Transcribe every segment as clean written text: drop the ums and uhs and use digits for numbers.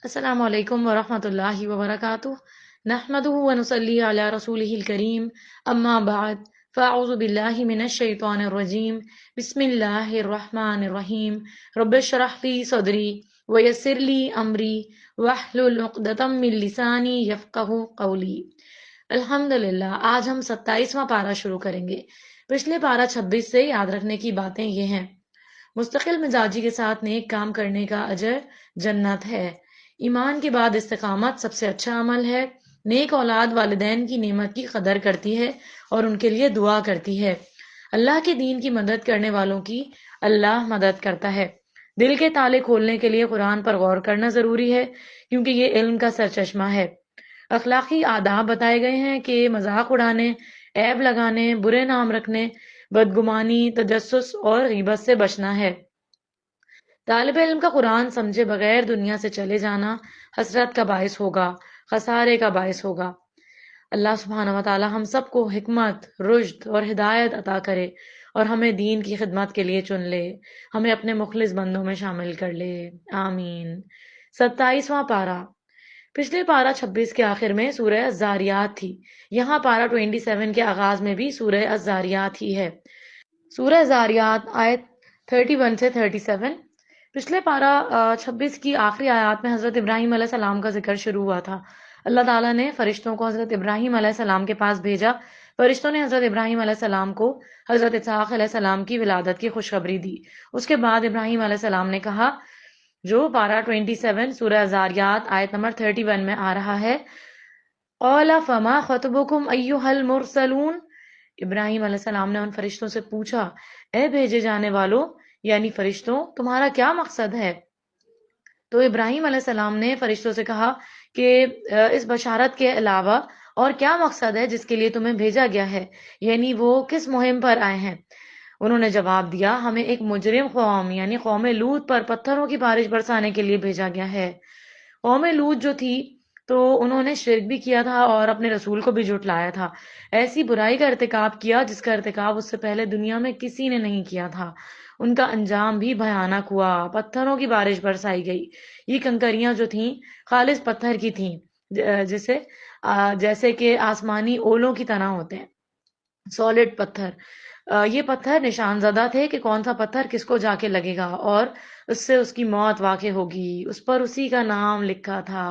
السلام علیکم ورحمۃ اللہ وبرکاتہ نحمده ونصلی علی رسوله الکریم اما بعد فاعوذ باللہ من الشیطان الرجیم بسم اللہ الرحمن الرحیم رب اشرح لی صدری ویسر لی امری واحلل عقدۃ من لسانی یفقہوا قولی۔ الحمدللہ، آج ہم 27واں پارہ شروع کریں گے۔ پچھلے پارہ 26 سے یاد رکھنے کی باتیں یہ ہیں: مستقل مزاجی کے ساتھ نیک کام کرنے کا اجر جنت ہے۔ ایمان کے بعد استقامت سب سے اچھا عمل ہے۔ نیک اولاد والدین کی نعمت کی قدر کرتی ہے اور ان کے لیے دعا کرتی ہے۔ اللہ کے دین کی مدد کرنے والوں کی اللہ مدد کرتا ہے۔ دل کے تالے کھولنے کے لیے قرآن پر غور کرنا ضروری ہے، کیونکہ یہ علم کا سرچشمہ ہے۔ اخلاقی آداب بتائے گئے ہیں کہ مذاق اڑانے، عیب لگانے، برے نام رکھنے، بدگمانی، تجسس اور غیبت سے بچنا ہے۔ طالب علم کا قرآن سمجھے بغیر دنیا سے چلے جانا حسرت کا باعث ہوگا، خسارے کا باعث ہوگا۔ اللہ سبحانہ و تعالی ہم سب کو حکمت، رشد اور ہدایت عطا کرے اور ہمیں دین کی خدمت کے لیے چن لے، ہمیں اپنے مخلص بندوں میں شامل کر لے، آمین۔ 27واں پارہ۔ پچھلے پارہ 26 کے آخر میں سورہ الزاریات تھی۔ یہاں پارہ 27 کے آغاز میں بھی سورہ الزاریات ہی ہے۔ سورہ زاریات آیت 31 سے 37۔ پچھلے پارہ 26 کی آخری آیات میں حضرت ابراہیم علیہ السلام کا ذکر شروع ہوا تھا۔ اللہ تعالیٰ نے فرشتوں کو حضرت ابراہیم علیہ السلام کے پاس بھیجا۔ فرشتوں نے حضرت ابراہیم علیہ السلام کو حضرت اسحاق علیہ السلام کی ولادت کی خوشخبری دی۔ اس کے بعد ابراہیم علیہ السلام نے کہا، جو پارہ 27 سورہ زاریات آیت نمبر 31 میں آ رہا ہے، قَالَ فَمَا خَطْبُكُمْ أَيُّهَا الْمُرْسَلُونَ۔ ابراہیم علیہ السلام نے ان فرشتوں سے پوچھا، اے بھیجے جانے والوں، یعنی فرشتوں، تمہارا کیا مقصد ہے؟ تو ابراہیم علیہ السلام نے فرشتوں سے کہا کہ اس بشارت کے علاوہ اور کیا مقصد ہے جس کے لیے تمہیں بھیجا گیا ہے، یعنی وہ کس مہم پر آئے ہیں؟ انہوں نے جواب دیا، ہمیں ایک مجرم قوم یعنی قوم لوط پر پتھروں کی بارش برسانے کے لیے بھیجا گیا ہے۔ قوم لوط جو تھی تو انہوں نے شرک بھی کیا تھا اور اپنے رسول کو بھی جھٹلایا تھا۔ ایسی برائی کا ارتکاب کیا جس کا ارتکاب اس سے پہلے دنیا میں کسی نے نہیں کیا تھا۔ ان کا انجام بھی بھیانک ہوا، پتھروں کی بارش برسائی گئی۔ یہ کنکریاں جو تھیں خالص پتھر کی تھیں، جیسے کہ آسمانی اولوں کی طرح ہوتے ہیں، سالڈ پتھر۔ یہ پتھر نشان زدہ تھے کہ کون سا پتھر کس کو جا کے لگے گا اور اس سے اس کی موت واقع ہوگی۔ اس پر اسی کا نام لکھا تھا۔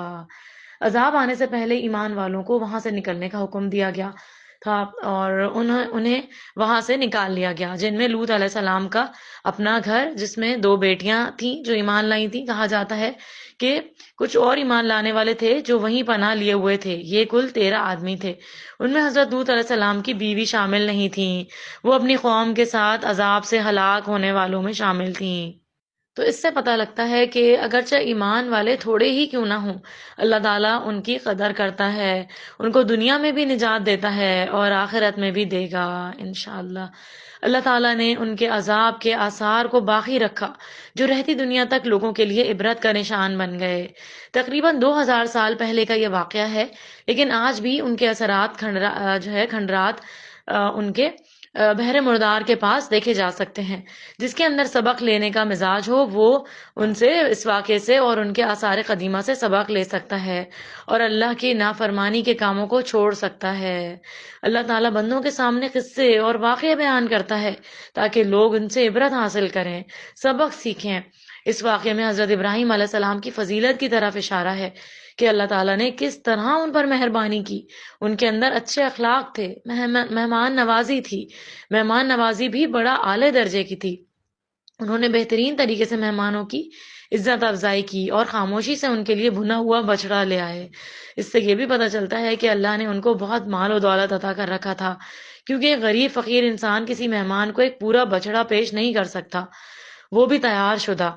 عذاب آنے سے پہلے ایمان والوں کو وہاں سے نکلنے کا حکم دیا گیا تھا اور انہیں وہاں سے نکال لیا گیا، جن میں لوط علیہ السلام کا اپنا گھر، جس میں 2 بیٹیاں تھیں جو ایمان لائی تھیں۔ کہا جاتا ہے کہ کچھ اور ایمان لانے والے تھے جو وہیں پناہ لیے ہوئے تھے۔ یہ کل 13 آدمی تھے۔ ان میں حضرت لوط علیہ السلام کی بیوی شامل نہیں تھیں، وہ اپنی قوم کے ساتھ عذاب سے ہلاک ہونے والوں میں شامل تھیں۔ تو اس سے پتہ لگتا ہے کہ اگرچہ ایمان والے تھوڑے ہی کیوں نہ ہوں، اللہ تعالیٰ ان کی قدر کرتا ہے، ان کو دنیا میں بھی نجات دیتا ہے اور آخرت میں بھی دے گا انشاءاللہ۔ اللہ تعالیٰ نے ان کے عذاب کے آثار کو باقی رکھا، جو رہتی دنیا تک لوگوں کے لیے عبرت کا نشان بن گئے۔ تقریباً 2000 سال پہلے کا یہ واقعہ ہے، لیکن آج بھی ان کے اثرات کھنڈرات ان کے بحر مردار کے پاس دیکھے جا سکتے ہیں۔ جس کے اندر سبق لینے کا مزاج ہو وہ ان سے، اس واقعے سے اور ان کے آثار قدیمہ سے سبق لے سکتا ہے اور اللہ کی نافرمانی کے کاموں کو چھوڑ سکتا ہے۔ اللہ تعالیٰ بندوں کے سامنے قصے اور واقعے بیان کرتا ہے تاکہ لوگ ان سے عبرت حاصل کریں، سبق سیکھیں۔ اس واقعے میں حضرت ابراہیم علیہ السلام کی فضیلت کی طرف اشارہ ہے کہ اللہ تعالیٰ نے کس طرح ان پر مہربانی کی۔ ان کے اندر اچھے اخلاق تھے، مہمان نوازی تھی، مہمان نوازی بھی بڑا اعلی درجے کی تھی۔ انہوں نے بہترین طریقے سے مہمانوں کی عزت افزائی کی اور خاموشی سے ان کے لیے بھنا ہوا بچڑا لے آئے۔ اس سے یہ بھی پتہ چلتا ہے کہ اللہ نے ان کو بہت مال و دولت عطا کر رکھا تھا، کیونکہ ایک غریب فقیر انسان کسی مہمان کو ایک پورا بچڑا پیش نہیں کر سکتا، وہ بھی تیار شدہ۔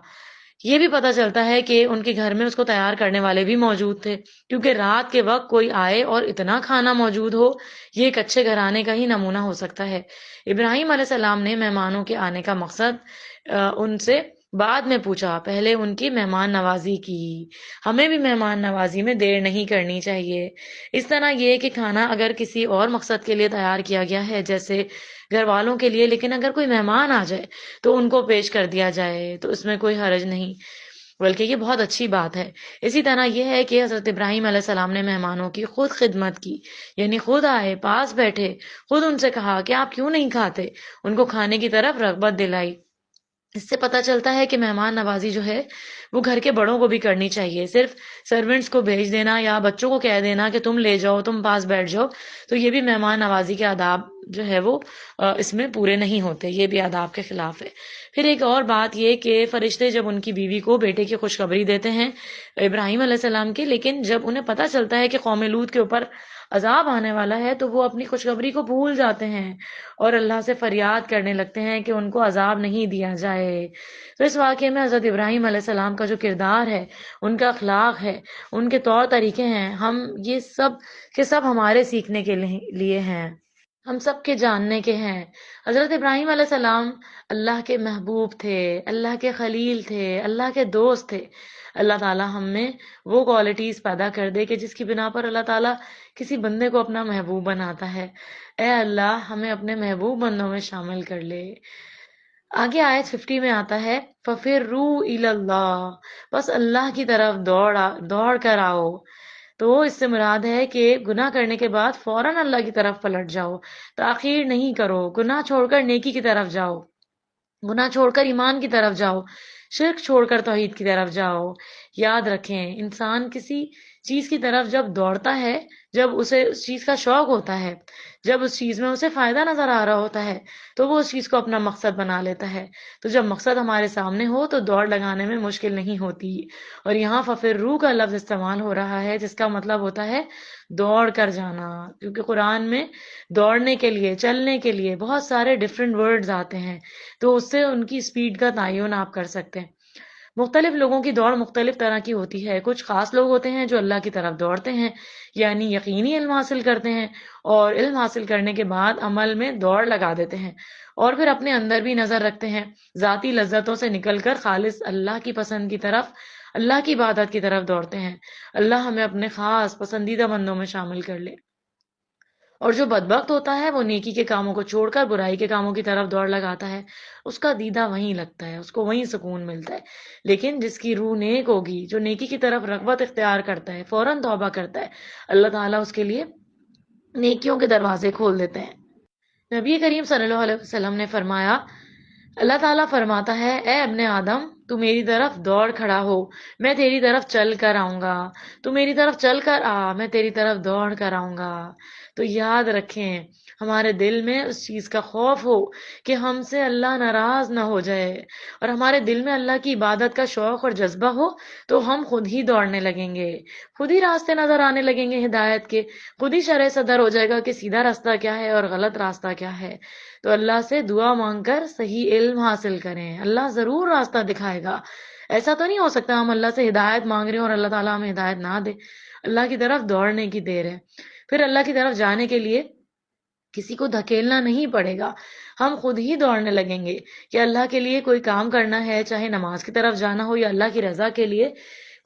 یہ بھی پتہ چلتا ہے کہ ان کے گھر میں اس کو تیار کرنے والے بھی موجود تھے، کیونکہ رات کے وقت کوئی آئے اور اتنا کھانا موجود ہو، یہ ایک اچھے گھرانے کا ہی نمونہ ہو سکتا ہے۔ ابراہیم علیہ السلام نے مہمانوں کے آنے کا مقصد ان سے بعد میں پوچھا، پہلے ان کی مہمان نوازی کی۔ ہمیں بھی مہمان نوازی میں دیر نہیں کرنی چاہیے۔ اس طرح یہ کہ کھانا اگر کسی اور مقصد کے لیے تیار کیا گیا ہے، جیسے گھر والوں کے لیے، لیکن اگر کوئی مہمان آ جائے تو ان کو پیش کر دیا جائے تو اس میں کوئی حرج نہیں۔ بلکہ یہ بہت اچھی بات ہے۔ اسی طرح یہ ہے کہ حضرت ابراہیم علیہ السلام نے مہمانوں کی خود خدمت کی، یعنی خود آئے، پاس بیٹھے، خود ان سے کہا کہ آپ کیوں نہیں کھاتے، ان کو کھانے کی طرف رغبت دلائی۔ اس سے پتہ چلتا ہے کہ مہمان نوازی جو ہے وہ گھر کے بڑوں کو بھی کرنی چاہیے۔ صرف سرونٹس کو بھیج دینا یا بچوں کو کہہ دینا کہ تم لے جاؤ، تم پاس بیٹھ جاؤ، تو یہ بھی مہمان نوازی کے آداب جو ہے وہ اس میں پورے نہیں ہوتے، یہ بھی آداب کے خلاف ہے۔ پھر ایک اور بات یہ کہ فرشتے جب ان کی بیوی کو بیٹے کی خوشخبری دیتے ہیں ابراہیم علیہ السلام کی، لیکن جب انہیں پتہ چلتا ہے کہ قوم لوط کے اوپر عذاب آنے والا ہے تو وہ اپنی خوشخبری کو بھول جاتے ہیں اور اللہ سے فریاد کرنے لگتے ہیں کہ ان کو عذاب نہیں دیا جائے۔ تو اس واقعے میں حضرت ابراہیم علیہ السلام کا جو کردار ہے، ان کا اخلاق ہے، ان کے طور طریقے ہیں، ہم یہ سب کے سب ہمارے سیکھنے کے لیے ہیں، ہم سب کے جاننے کے ہیں۔ حضرت ابراہیم علیہ السلام اللہ کے محبوب تھے، اللہ کے خلیل تھے، اللہ کے دوست تھے۔ اللہ تعالیٰ ہم میں وہ کوالٹیز پیدا کر دے کہ جس کی بنا پر اللہ تعالیٰ کسی بندے کو اپنا محبوب بناتا ہے۔ اے اللہ ہمیں اپنے محبوب بندوں میں شامل کر لے۔ آگے آیت 50 میں آتا ہے فَفِرُّوا إِلَى اللَّهِ، بس اللہ کی طرف دوڑ کر آؤ۔ تو اس سے مراد ہے کہ گناہ کرنے کے بعد فوراً اللہ کی طرف پلٹ جاؤ، تاخیر نہیں کرو، گناہ چھوڑ کر نیکی کی طرف جاؤ، گناہ چھوڑ کر ایمان کی طرف جاؤ، شرک چھوڑ کر توحید کی طرف جاؤ۔ یاد رکھیں انسان کسی چیز کی طرف جب دوڑتا ہے، جب اسے اس چیز کا شوق ہوتا ہے، جب اس چیز میں اسے فائدہ نظر آ رہا ہوتا ہے تو وہ اس چیز کو اپنا مقصد بنا لیتا ہے۔ تو جب مقصد ہمارے سامنے ہو تو دوڑ لگانے میں مشکل نہیں ہوتی۔ اور یہاں فَفِرُّوا کا لفظ استعمال ہو رہا ہے جس کا مطلب ہوتا ہے دوڑ کر جانا، کیونکہ قرآن میں دوڑنے کے لیے، چلنے کے لیے بہت سارے ڈیفرنٹ ورڈز آتے ہیں، تو اس سے ان کی سپیڈ کا تعین آپ کر سکتے ہیں۔ مختلف لوگوں کی دوڑ مختلف طرح کی ہوتی ہے۔ کچھ خاص لوگ ہوتے ہیں جو اللہ کی طرف دوڑتے ہیں، یعنی یقینی علم حاصل کرتے ہیں اور علم حاصل کرنے کے بعد عمل میں دوڑ لگا دیتے ہیں، اور پھر اپنے اندر بھی نظر رکھتے ہیں، ذاتی لذتوں سے نکل کر خالص اللہ کی پسند کی طرف، اللہ کی عبادت کی طرف دوڑتے ہیں۔ اللہ ہمیں اپنے خاص پسندیدہ بندوں میں شامل کر لے۔ اور جو بدبخت ہوتا ہے وہ نیکی کے کاموں کو چھوڑ کر برائی کے کاموں کی طرف دوڑ لگاتا ہے، اس کا دیدہ وہیں لگتا ہے، اس کو وہیں سکون ملتا ہے۔ لیکن جس کی روح نیک ہوگی، جو نیکی کی طرف رغبت اختیار کرتا ہے، فوراً توبہ کرتا ہے، اللہ تعالیٰ اس کے لیے نیکیوں کے دروازے کھول دیتے ہیں۔ نبی کریم صلی اللہ علیہ وسلم نے فرمایا، اللہ تعالیٰ فرماتا ہے اے ابن آدم تو میری طرف دوڑ کھڑا ہو، میں تیری طرف چل کر آؤں گا، تو میری طرف چل کر آ، میں تیری طرف دوڑ کر آؤں گا۔ تو یاد رکھیں ہمارے دل میں اس چیز کا خوف ہو کہ ہم سے اللہ ناراض نہ ہو جائے، اور ہمارے دل میں اللہ کی عبادت کا شوق اور جذبہ ہو تو ہم خود ہی دوڑنے لگیں گے، خود ہی راستے نظر آنے لگیں گے ہدایت کے، خود ہی شرح صدر ہو جائے گا کہ سیدھا راستہ کیا ہے اور غلط راستہ کیا ہے۔ تو اللہ سے دعا مانگ کر صحیح علم حاصل کریں، اللہ ضرور راستہ دکھائے گا۔ ایسا تو نہیں ہو سکتا ہم اللہ سے ہدایت مانگ رہے ہیں اور اللہ تعالیٰ ہمیں ہدایت نہ دے۔ اللہ کی طرف دوڑنے کی دیر ہے۔ پھر اللہ کی طرف جانے کے لیے کسی کو دھکیلنا نہیں پڑے گا، ہم خود ہی دوڑنے لگیں گے کہ اللہ کے لیے کوئی کام کرنا ہے، چاہے نماز کی طرف جانا ہو یا اللہ کی رضا کے لیے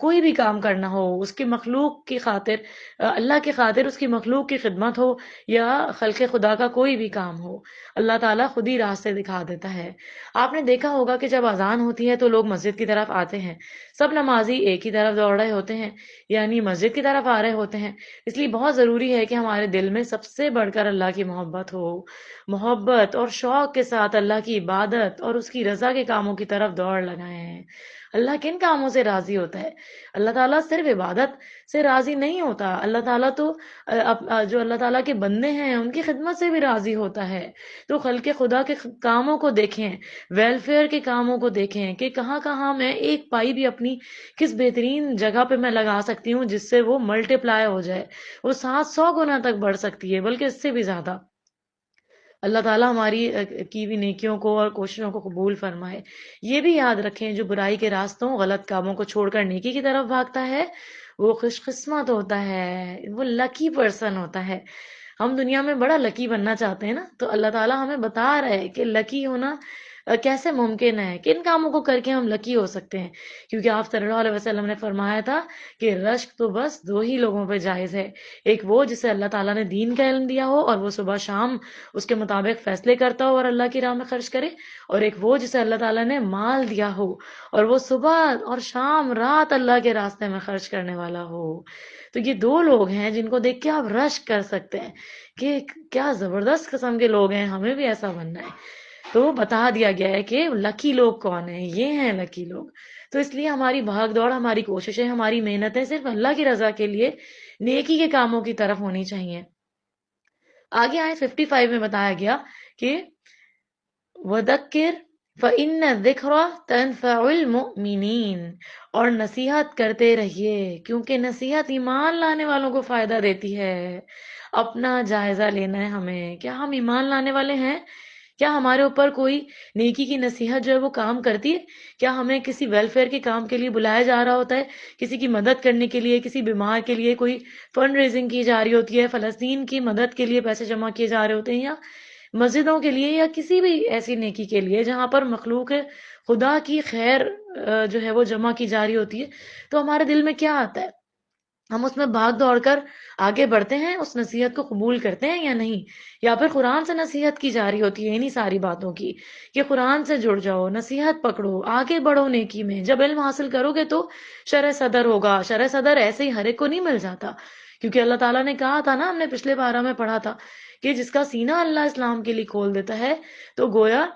کوئی بھی کام کرنا ہو، اس کی مخلوق کی خاطر، اللہ کی خاطر اس کی مخلوق کی خدمت ہو یا خلق خدا کا کوئی بھی کام ہو، اللہ تعالیٰ خود ہی راستے دکھا دیتا ہے۔ آپ نے دیکھا ہوگا کہ جب اذان ہوتی ہے تو لوگ مسجد کی طرف آتے ہیں، سب نمازی ایک ہی طرف دوڑ رہے ہوتے ہیں، یعنی مسجد کی طرف آ رہے ہوتے ہیں۔ اس لیے بہت ضروری ہے کہ ہمارے دل میں سب سے بڑھ کر اللہ کی محبت ہو، محبت اور شوق کے ساتھ اللہ کی عبادت اور اس کی رضا کے کاموں کی طرف دوڑ لگائیں۔ اللہ کن کاموں سے راضی ہوتا ہے؟ اللہ تعالیٰ صرف عبادت سے راضی نہیں ہوتا، اللہ تعالیٰ تو جو اللہ تعالیٰ کے بندے ہیں ان کی خدمت سے بھی راضی ہوتا ہے۔ تو خلق خدا کے کاموں کو دیکھیں، ویلفیئر کے کاموں کو دیکھیں کہ کہاں کہاں میں ایک پائی بھی اپنی کس بہترین جگہ پہ میں لگا سکتی ہوں جس سے وہ ملٹی پلائی ہو جائے، وہ 700 گنا تک بڑھ سکتی ہے، بلکہ اس سے بھی زیادہ۔ اللہ تعالیٰ ہماری کی ہوئی نیکیوں کو اور کوششوں کو قبول فرمائے۔ یہ بھی یاد رکھیں جو برائی کے راستوں، غلط کاموں کو چھوڑ کر نیکی کی طرف بھاگتا ہے وہ خوش قسمت ہوتا ہے، وہ لکی پرسن ہوتا ہے۔ ہم دنیا میں بڑا لکی بننا چاہتے ہیں نا، تو اللہ تعالیٰ ہمیں بتا رہا ہے کہ لکی ہونا کیسے ممکن ہے، کن کاموں کو کر کے ہم لکی ہو سکتے ہیں؟ کیونکہ آپ صلی اللہ علیہ وسلم نے فرمایا تھا کہ رشک تو بس دو ہی لوگوں پہ جائز ہے، ایک وہ جسے اللہ تعالیٰ نے دین کا علم دیا ہو اور وہ صبح شام اس کے مطابق فیصلے کرتا ہو اور اللہ کی راہ میں خرچ کرے، اور ایک وہ جسے اللہ تعالیٰ نے مال دیا ہو اور وہ صبح اور شام رات اللہ کے راستے میں خرچ کرنے والا ہو۔ تو یہ دو لوگ ہیں جن کو دیکھ کے آپ رشک کر سکتے ہیں کہ کیا زبردست قسم کے لوگ ہیں، ہمیں بھی ایسا بننا ہے۔ تو بتا دیا گیا ہے کہ لکی لوگ کون ہیں، یہ ہیں لکی لوگ۔ تو اس لیے ہماری بھاگ دوڑ، ہماری کوششیں، ہماری محنتیں صرف اللہ کی رضا کے لیے نیکی کے کاموں کی طرف ہونی چاہیے۔ آگے آئے 55 میں بتایا گیا کہ وَذَكِّرْ فَإِنَّ الذِّكْرَ تَنفَعُ الْمُؤْمِنِينَ، اور نصیحت کرتے رہیے کیونکہ نصیحت ایمان لانے والوں کو فائدہ دیتی ہے۔ اپنا جائزہ لینا ہے ہمیں، کیا ہم ایمان لانے والے ہیں؟ کیا ہمارے اوپر کوئی نیکی کی نصیحت جو ہے وہ کام کرتی ہے؟ کیا ہمیں کسی ویلفیئر کے کام کے لیے بلایا جا رہا ہوتا ہے، کسی کی مدد کرنے کے لیے، کسی بیمار کے لیے کوئی فنڈ ریزنگ کی جا رہی ہوتی ہے، فلسطین کی مدد کے لیے پیسے جمع کیے جا رہے ہوتے ہیں، یا مسجدوں کے لیے، یا کسی بھی ایسی نیکی کے لیے جہاں پر مخلوق خدا کی خیر جو ہے وہ جمع کی جا رہی ہوتی ہے، تو ہمارے دل میں کیا آتا ہے؟ ہم اس میں بھاگ دوڑ کر آگے بڑھتے ہیں، اس نصیحت کو قبول کرتے ہیں یا نہیں؟ یا پھر قرآن سے نصیحت کی جا رہی ہوتی ہے انہی ساری باتوں کی کہ قرآن سے جڑ جاؤ، نصیحت پکڑو، آگے بڑھو نیکی میں، جب علم حاصل کرو گے تو شرح صدر ہوگا۔ شرح صدر ایسے ہی ہر ایک کو نہیں مل جاتا، کیونکہ اللہ تعالیٰ نے کہا تھا نا، ہم نے پچھلے پارہ میں پڑھا تھا کہ جس کا سینہ اللہ اسلام کے لیے کھول دیتا ہے تو گویا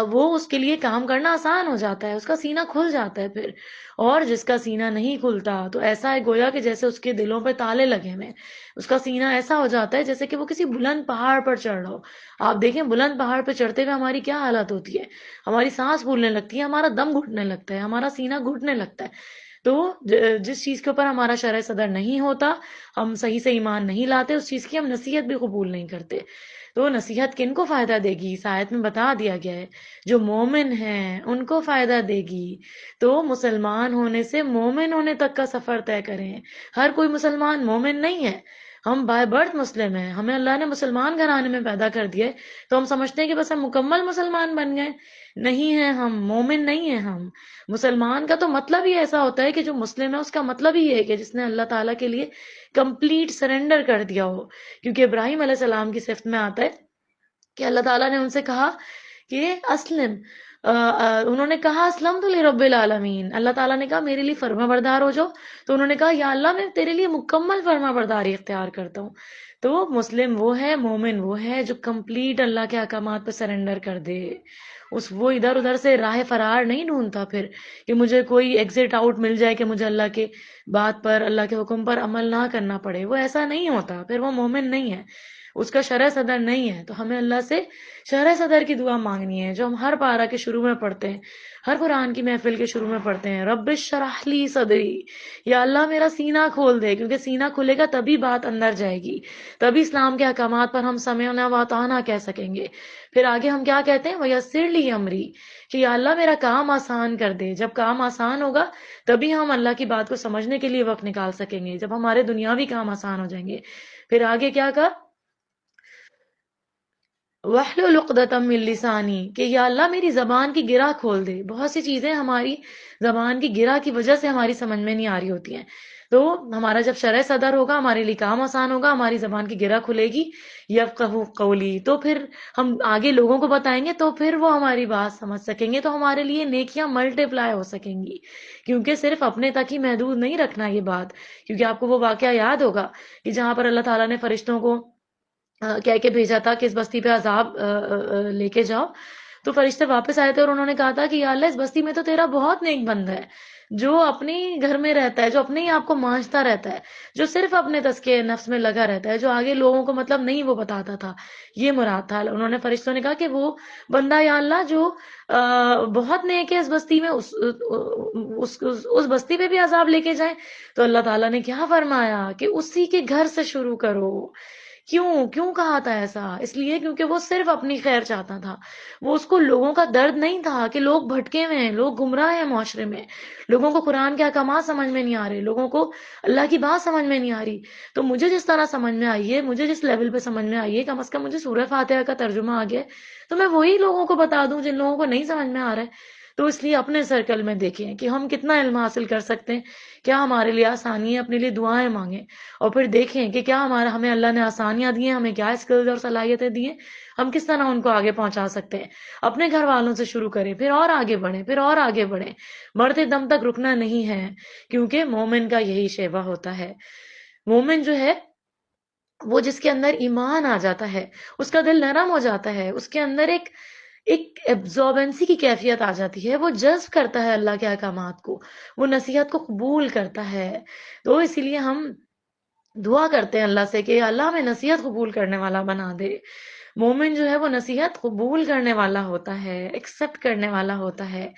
وہ اس کے لیے کام کرنا آسان ہو جاتا ہے، اس کا سینہ کھل جاتا ہے پھر۔ اور جس کا سینہ نہیں کھلتا تو ایسا ہے گویا کہ جیسے اس کے دلوں پہ تالے لگے ہوئے ہیں، اس کا سینہ ایسا ہو جاتا ہے جیسے کہ وہ کسی بلند پہاڑ پر چڑھ رہا ہو۔ آپ دیکھیں بلند پہاڑ پہ چڑھتے ہوئے ہماری کیا حالت ہوتی ہے، ہماری سانس پھولنے لگتی ہے، ہمارا دم گھٹنے لگتا ہے، ہمارا سینہ گھٹنے لگتا ہے۔ تو جس چیز کے اوپر ہمارا شرح صدر نہیں ہوتا، ہم صحیح سے ایمان نہیں لاتے، اس چیز کی ہم نصیحت بھی قبول نہیں کرتے۔ تو نصیحت کن کو فائدہ دے گی؟ اس آیت میں بتا دیا گیا ہے جو مومن ہیں ان کو فائدہ دے گی۔ تو مسلمان ہونے سے مومن ہونے تک کا سفر طے کریں۔ ہر کوئی مسلمان مومن نہیں ہے، ہم بائی برتھ مسلم ہیں، ہمیں اللہ نے مسلمان گھرانے میں پیدا کر دیا ہے، تو ہم سمجھتے ہیں کہ بس ہم مکمل مسلمان بن گئے۔ نہیں ہیں، ہم مومن نہیں ہیں۔ ہم مسلمان کا تو مطلب ہی ایسا ہوتا ہے کہ جو مسلم ہے اس کا مطلب ہی ہے کہ جس نے اللہ تعالیٰ کے لیے کمپلیٹ سرنڈر کر دیا ہو، کیونکہ ابراہیم علیہ السلام کی صفت میں آتا ہے کہ اللہ تعالیٰ نے ان سے کہا کہ اسلم، انہوں نے کہا اسلم تو لرب العالمین، اللہ تعالیٰ نے کہا میرے لیے فرما بردار ہو جاؤ، تو انہوں نے کہا یا اللہ میں تیرے لیے مکمل فرما برداری اختیار کرتا ہوں۔ تو مسلم وہ ہے، مومن وہ ہے جو کمپلیٹ اللہ کے احکامات پہ سرنڈر کر دے، وہ ادھر ادھر سے راہ فرار نہیں ڈھونڈتا پھر کہ مجھے کوئی ایگزٹ آؤٹ مل جائے کہ مجھے اللہ کے بات پر، اللہ کے حکم پر عمل نہ کرنا پڑے، وہ ایسا نہیں ہوتا، پھر وہ مومن نہیں ہے، اس کا شرح صدر نہیں ہے۔ تو ہمیں اللہ سے شرح صدر کی دعا مانگنی ہے جو ہم ہر پارہ کے شروع میں پڑھتے ہیں، ہر قرآن کی محفل کے شروع میں پڑھتے ہیں، رب اشرح لی صدری، یا اللہ میرا سینہ کھول دے، کیونکہ سینہ کھلے گا تبھی بات اندر جائے گی، تبھی اسلام کے احکامات پر ہم سمعنا و اطعنا کہہ سکیں گے۔ پھر آگے ہم کیا کہتے ہیں، ویسر لی امری، کہ یا اللہ میرا کام آسان کر دے۔ جب کام آسان ہوگا تبھی ہم اللہ کی بات کو سمجھنے کے لیے وقت نکال سکیں گے، جب ہمارے دنیاوی کام آسان ہو جائیں گے۔ پھر آگے کیا کہا، وَاحْلُلْ عُقْدَةً مِّن لِّسَانِي، کہ یا اللہ میری زبان کی گرہ کھول دے۔ بہت سی چیزیں ہماری زبان کی گرہ کی وجہ سے ہماری سمجھ میں نہیں آ رہی ہوتی ہیں، تو ہمارا جب شرح صدر ہوگا ہمارے لیے کام آسان ہوگا، ہماری زبان کی گرہ کھلے گی، یفقہوا قولی، تو پھر ہم آگے لوگوں کو بتائیں گے تو پھر وہ ہماری بات سمجھ سکیں گے، تو ہمارے لیے نیکیاں ملٹی پلائی ہو سکیں گی، کیونکہ صرف اپنے تک ہی محدود نہیں رکھنا یہ بات۔ کیونکہ آپ کو وہ واقعہ یاد ہوگا کہ جہاں پر اللہ تعالیٰ نے فرشتوں کو کہہ کے بھیجا تھا کہ اس بستی پہ عذاب لے کے جاؤ، تو فرشتے واپس آئے تھے اور انہوں نے کہا تھا کہ یا اللہ اس بستی میں تو تیرا بہت نیک بندہ ہے، جو اپنے گھر میں رہتا ہے، جو اپنے ہی آپ کو مانجتا رہتا ہے، جو صرف اپنے تزکیہ نفس میں لگا رہتا ہے، جو آگے لوگوں کو مطلب نہیں وہ بتاتا تھا، یہ مراد تھا۔ انہوں نے فرشتوں نے کہا کہ وہ بندہ یا اللہ جو بہت نیک ہے اس بستی میں، اس بستی پہ بھی عذاب لے کے جائیں، تو اللہ تعالیٰ نے کیا فرمایا کہ اسی کے گھر سے شروع کرو، کیوں کیوں کہا تھا ایسا؟ اس لیے کیونکہ وہ صرف اپنی خیر چاہتا تھا، وہ اس کو لوگوں کا درد نہیں تھا کہ لوگ بھٹکے ہوئے ہیں، لوگ گمراہ ہیں معاشرے میں، لوگوں کو قرآن کے احکامات سمجھ میں نہیں آ رہے، لوگوں کو اللہ کی بات سمجھ میں نہیں آ رہی۔ تو مجھے جس طرح سمجھ میں آئی ہے، مجھے جس لیول پہ سمجھ میں آئی ہے، کم از کم مجھے سورہ فاتحہ کا ترجمہ آ گیا ہے، تو میں وہی لوگوں کو بتا دوں جن لوگوں کو نہیں سمجھ میں آ رہا ہے۔ تو اس لیے اپنے سرکل میں دیکھیں کہ ہم کتنا علم حاصل کر سکتے ہیں، کیا ہمارے لیے آسانی ہے، اپنے لیے دعائیں مانگیں، اور پھر دیکھیں کہ کیا ہمیں اللہ نے آسانیاں دی ہیں، ہمیں کیا اسکلز اور صلاحیتیں دی ہیں، ہم کس طرح ان کو آگے پہنچا سکتے ہیں۔ اپنے گھر والوں سے شروع کریں، پھر اور آگے بڑھیں، پھر اور آگے بڑھیں، مرتے دم تک رکنا نہیں ہے، کیونکہ مومن کا یہی شیوا ہوتا ہے۔ مومن جو ہے وہ جس کے اندر ایمان آ جاتا ہے، اس کا دل نرم ہو جاتا ہے، اس کے اندر ایک ایبزاربنسی کی کیفیت آ جاتی ہے، وہ جذب کرتا ہے اللہ کے احکامات کو، وہ نصیحت کو قبول کرتا ہے۔ تو اسی لیے ہم دعا کرتے ہیں اللہ سے کہ اللہ ہمیں نصیحت قبول کرنے والا بنا دے۔ مومن جو ہے وہ نصیحت قبول کرنے والا ہوتا ہے، ایکسپٹ کرنے والا ہوتا ہے،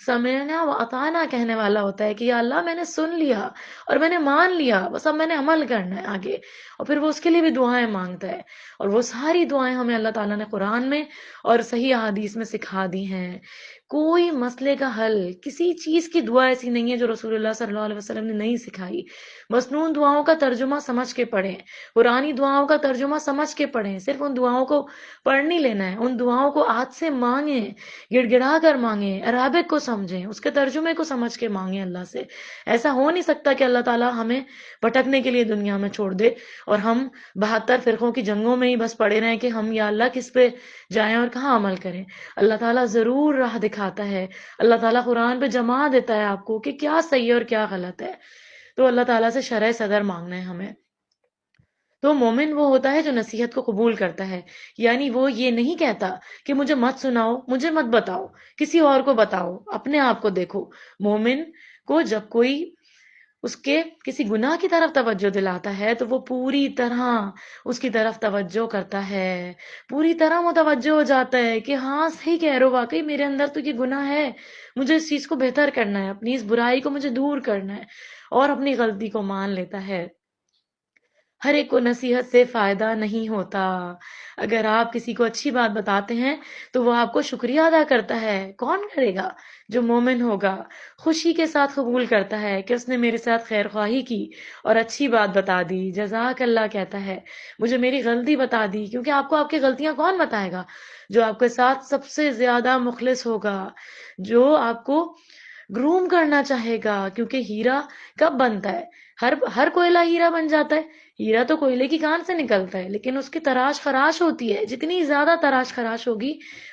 سمعنا و اطعنا کہنے والا ہوتا ہے کہ یا اللہ میں نے سن لیا اور میں نے مان لیا، بس اب میں نے عمل کرنا ہے آگے، اور پھر وہ اس کے لیے بھی دعائیں مانگتا ہے، اور وہ ساری دعائیں ہمیں اللہ تعالیٰ نے قرآن میں اور صحیح احادیث میں سکھا دی ہیں۔ کوئی مسئلے کا حل، کسی چیز کی دعا ایسی نہیں ہے جو رسول اللہ صلی اللہ علیہ وسلم نے نہیں سکھائی۔ مسنون دعاؤں کا ترجمہ سمجھ کے پڑھیں، قرآنی دعاؤں کا ترجمہ سمجھ کے پڑھیں، صرف ان دعاؤں کو پڑھ نہیں لینا ہے، ان دعاؤں کو آج سے مانگیں، گڑ گڑا کر مانگیں، عربک کو سمجھیں، اس کے ترجمے کو سمجھ کے مانگیں اللہ سے۔ ایسا ہو نہیں سکتا کہ اللہ تعالیٰ ہمیں بھٹکنے کے لیے دنیا میں چھوڑ دے اور ہم 72 فرقوں کی جنگوں میں ہی بس پڑے رہیں کہ ہم یا اللہ کس پہ جائیں اور کہاں عمل کریں۔ اللہ تعالیٰ ضرور راہ دکھاتا ہے، اللہ تعالیٰ قرآن پہ جما دیتا ہے آپ کو کہ کیا صحیح ہے اور کیا غلط ہے۔ تو اللہ تعالیٰ سے شرح صدر مانگنا ہے ہمیں۔ تو مومن وہ ہوتا ہے جو نصیحت کو قبول کرتا ہے، یعنی وہ یہ نہیں کہتا کہ مجھے مت سناؤ، مجھے مت بتاؤ، کسی اور کو بتاؤ، اپنے آپ کو دیکھو۔ مومن کو جب کوئی اس کے کسی گناہ کی طرف توجہ دلاتا ہے تو وہ پوری طرح اس کی طرف توجہ کرتا ہے، پوری طرح متوجہ ہو جاتا ہے کہ ہاں صحیح کہہ رہے ہو، واقعی میرے اندر تو یہ گناہ ہے، مجھے اس چیز کو بہتر کرنا ہے، اپنی اس برائی کو مجھے دور کرنا ہے، اور اپنی غلطی کو مان لیتا ہے۔ ہر ایک کو نصیحت سے فائدہ نہیں ہوتا۔ اگر آپ کسی کو اچھی بات بتاتے ہیں تو وہ آپ کو شکریہ ادا کرتا ہے، کون کرے گا؟ جو مومن ہوگا، خوشی کے ساتھ قبول کرتا ہے کہ اس نے میرے ساتھ خیر خواہی کی اور اچھی بات بتا دی، جزاک اللہ کہتا ہے، مجھے میری غلطی بتا دی، کیونکہ آپ کو آپ کی غلطیاں کون بتائے گا؟ جو آپ کے ساتھ سب سے زیادہ مخلص ہوگا، جو آپ کو گروم کرنا چاہے گا، کیونکہ ہیرا کب بنتا ہے؟ ہر کوئلہ ہیرا بن جاتا ہے؟ ہیرا تو کوئلے کی کان سے نکلتا ہے، لیکن اس کی تراش خراش ہوتی ہے، جتنی زیادہ تراش خراش ہوگی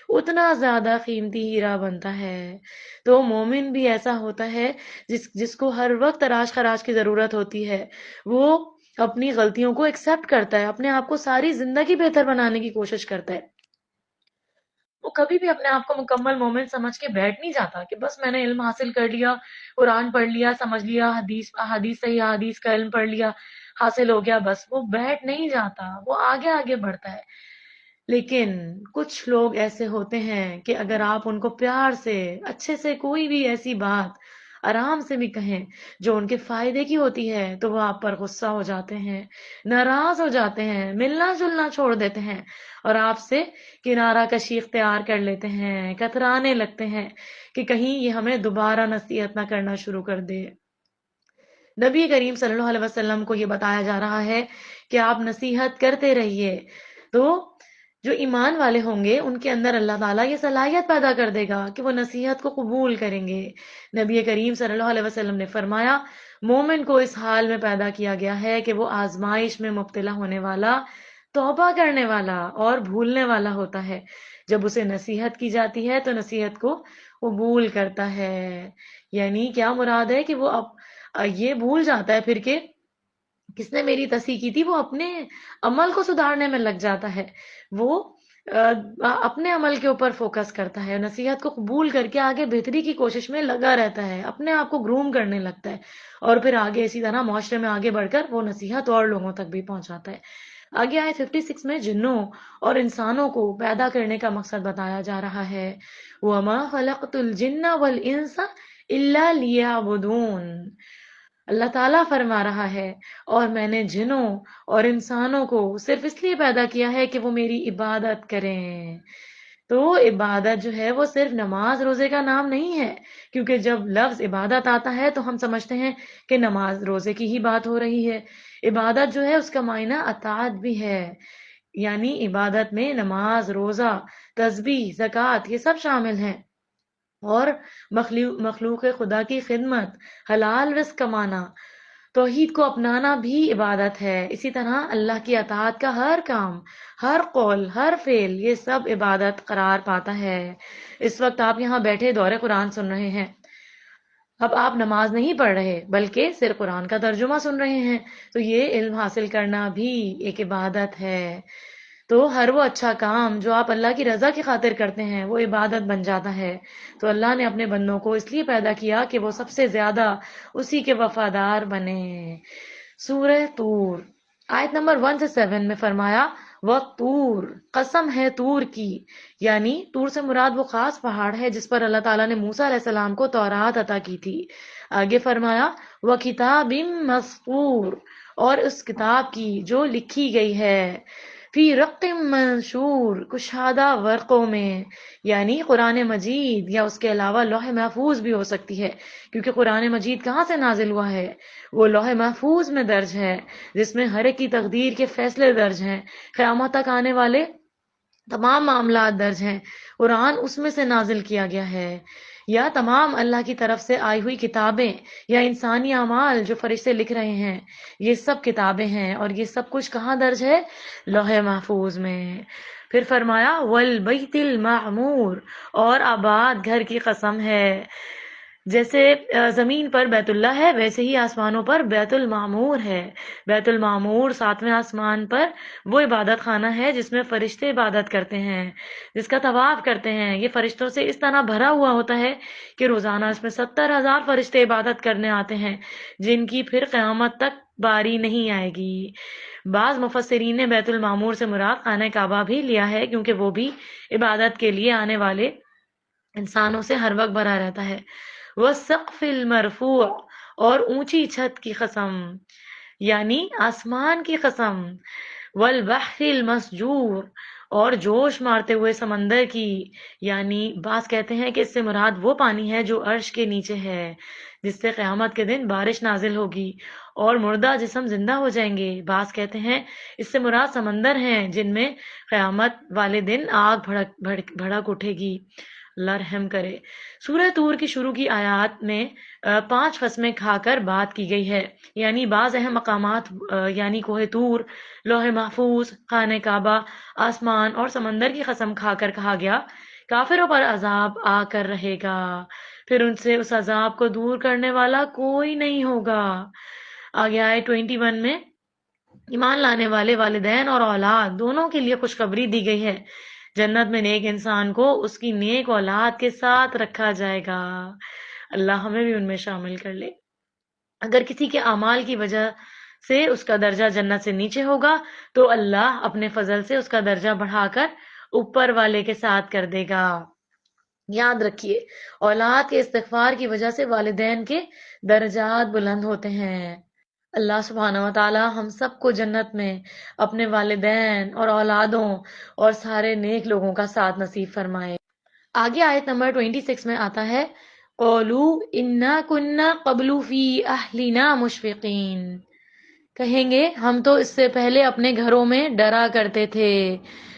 اتنا زیادہ قیمتی ہیرا بنتا ہے۔ تو مومن بھی ایسا ہوتا ہے جس کو ہر وقت تراش خراش کی ضرورت ہوتی ہے، وہ اپنی غلطیوں کو ایکسپٹ کرتا ہے، اپنے آپ کو ساری زندگی بہتر بنانے کی کوشش کرتا ہے۔ وہ کبھی بھی اپنے آپ کو مکمل مومن سمجھ کے بیٹھ نہیں جاتا کہ بس میں نے علم حاصل کر لیا، قرآن پڑھ لیا، سمجھ لیا، حدیث صحیح حدیث کا علم پڑھ لیا، حاصل ہو گیا، بس وہ بیٹھ نہیں جاتا، وہ آگے آگے بڑھتا ہے۔ لیکن کچھ لوگ ایسے ہوتے ہیں کہ اگر آپ ان کو پیار سے، اچھے سے کوئی بھی ایسی بات آرام سے بھی کہیں جو ان کے فائدے کی ہوتی ہے تو وہ آپ پر غصہ ہو جاتے ہیں، ناراض ہو جاتے ہیں، ملنا جلنا چھوڑ دیتے ہیں، اور آپ سے کنارہ کشی اختیار کر لیتے ہیں، کترانے لگتے ہیں کہ کہیں یہ ہمیں دوبارہ نصیحت نہ کرنا شروع کر دے۔ نبی کریم صلی اللہ علیہ وسلم کو یہ بتایا جا رہا ہے کہ آپ نصیحت کرتے رہیے، تو جو ایمان والے ہوں گے ان کے اندر اللہ تعالیٰ یہ صلاحیت پیدا کر دے گا کہ وہ نصیحت کو قبول کریں گے۔ نبی کریم صلی اللہ علیہ وسلم نے فرمایا، مومن کو اس حال میں پیدا کیا گیا ہے کہ وہ آزمائش میں مبتلا ہونے والا، توبہ کرنے والا اور بھولنے والا ہوتا ہے۔ جب اسے نصیحت کی جاتی ہے تو نصیحت کو قبول کرتا ہے۔ یعنی کیا مراد ہے کہ وہ یہ بھول جاتا ہے پھر کہ کس نے میری تصحیح کی تھی، وہ اپنے عمل کو سدھارنے میں لگ جاتا ہے، وہ اپنے عمل کے اوپر فوکس کرتا ہے، نصیحت کو قبول کر کے آگے بہتری کی کوشش میں لگا رہتا ہے، اپنے آپ کو گروم کرنے لگتا ہے، اور پھر آگے اسی طرح معاشرے میں آگے بڑھ کر وہ نصیحت اور لوگوں تک بھی پہنچاتا ہے۔ آگے آئے 56 میں جنوں اور انسانوں کو پیدا کرنے کا مقصد بتایا جا رہا ہے، وَمَا خَلَقْتُ الْجِنَّ وَالْإِنسَ إِلَّا لِيَعْبُدُونَ۔ اللہ تعالیٰ فرما رہا ہے، اور میں نے جنوں اور انسانوں کو صرف اس لیے پیدا کیا ہے کہ وہ میری عبادت کریں۔ تو عبادت جو ہے وہ صرف نماز روزے کا نام نہیں ہے، کیونکہ جب لفظ عبادت آتا ہے تو ہم سمجھتے ہیں کہ نماز روزے کی ہی بات ہو رہی ہے۔ عبادت جو ہے اس کا معنی اطاعت بھی ہے، یعنی عبادت میں نماز، روزہ، تسبیح، زکوٰۃ یہ سب شامل ہیں، اور مخلوق خدا کی خدمت، حلال رزق کمانا، توحید کو اپنانا بھی عبادت ہے۔ اسی طرح اللہ کی اطاعت کا ہر کام، ہر قول، ہر فعل، یہ سب عبادت قرار پاتا ہے۔ اس وقت آپ یہاں بیٹھے دور قرآن سن رہے ہیں، اب آپ نماز نہیں پڑھ رہے بلکہ صرف قرآن کا ترجمہ سن رہے ہیں، تو یہ علم حاصل کرنا بھی ایک عبادت ہے۔ تو ہر وہ اچھا کام جو آپ اللہ کی رضا کی خاطر کرتے ہیں وہ عبادت بن جاتا ہے۔ تو اللہ نے اپنے بندوں کو اس لیے پیدا کیا کہ وہ سب سے زیادہ اسی کے وفادار بنے۔ سورہ طور آیت نمبر 1 سے 7 میں فرمایا، وَالطُّورِ، قسم ہے طور کی، یعنی طور سے مراد وہ خاص پہاڑ ہے جس پر اللہ تعالیٰ نے موسیٰ علیہ السلام کو تورات عطا کی تھی۔ آگے فرمایا، وَكِتَابٍ مَّسْطُورٍ، اور اس کتاب کی جو لکھی گئی ہے، فی رق منشور، کشادہ ورقوں میں، یعنی قرآن مجید، یا اس کے علاوہ لوح محفوظ بھی ہو سکتی ہے، کیونکہ قرآن مجید کہاں سے نازل ہوا ہے؟ وہ لوح محفوظ میں درج ہے، جس میں ہر ایک کی تقدیر کے فیصلے درج ہیں، قیامت تک آنے والے تمام معاملات درج ہیں۔ قرآن اس میں سے نازل کیا گیا ہے، یا تمام اللہ کی طرف سے آئی ہوئی کتابیں، یا انسانی اعمال جو فرشتے لکھ رہے ہیں، یہ سب کتابیں ہیں، اور یہ سب کچھ کہاں درج ہے؟ لوح محفوظ میں۔ پھر فرمایا، والبیت المعمور، اور آباد گھر کی قسم ہے۔ جیسے زمین پر بیت اللہ ہے، ویسے ہی آسمانوں پر بیت المعمور ہے۔ بیت المعمور 7ویں آسمان پر وہ عبادت خانہ ہے جس میں فرشتے عبادت کرتے ہیں، جس کا طواف کرتے ہیں۔ یہ فرشتوں سے اس طرح بھرا ہوا ہوتا ہے کہ روزانہ اس میں 70,000 فرشتے عبادت کرنے آتے ہیں، جن کی پھر قیامت تک باری نہیں آئے گی۔ بعض مفسرین نے بیت المعمور سے مراد خانہ کعبہ بھی لیا ہے، کیونکہ وہ بھی عبادت کے لیے آنے والے انسانوں سے ہر وقت بھرا رہتا ہے۔ وَالسَّقْفِ الْمَرْفُوعِ، اور اونچی چھت کی قسم، یعنی آسمان کی قسم۔ وَالْبَحْرِ الْمَسْجُورِ، اور جوش مارتے ہوئے سمندر کی، یعنی بعض کہتے ہیں کہ اس سے مراد وہ پانی ہے جو عرش کے نیچے ہے، جس سے قیامت کے دن بارش نازل ہوگی اور مردہ جسم زندہ ہو جائیں گے۔ بعض کہتے ہیں اس سے مراد سمندر ہیں جن میں قیامت والے دن آگ بھڑک اٹھے گی۔ اللہ رحم کرے۔ سورہ طور کی شروع کی آیات میں 5 قسمیں کھا کر بات کی گئی ہے، یعنی بعض اہم مقامات یعنی کوہ طور، لوح محفوظ، خانہ کعبہ، آسمان اور سمندر کی قسم کھا کر کہا گیا، کافروں پر عذاب آ کر رہے گا، پھر ان سے اس عذاب کو دور کرنے والا کوئی نہیں ہوگا۔ آگے آئے 21 میں، ایمان لانے والے والدین اور اولاد دونوں کے لیے خوشخبری دی گئی ہے۔ جنت میں نیک انسان کو اس کی نیک اولاد کے ساتھ رکھا جائے گا۔ اللہ ہمیں بھی ان میں شامل کر لے۔ اگر کسی کے اعمال کی وجہ سے اس کا درجہ جنت سے نیچے ہوگا تو اللہ اپنے فضل سے اس کا درجہ بڑھا کر اوپر والے کے ساتھ کر دے گا۔ یاد رکھیے، اولاد کے استغفار کی وجہ سے والدین کے درجات بلند ہوتے ہیں۔ اللہ سبحانہ و تعالی ہم سب کو جنت میں اپنے والدین اور اولادوں اور سارے نیک لوگوں کا ساتھ نصیب فرمائے۔ آگے آیت نمبر 26 میں آتا ہے، قولوا انا کنا قبل فی اہلنا مشفقین، کہیں گے ہم تو اس سے پہلے اپنے گھروں میں ڈرا کرتے تھے۔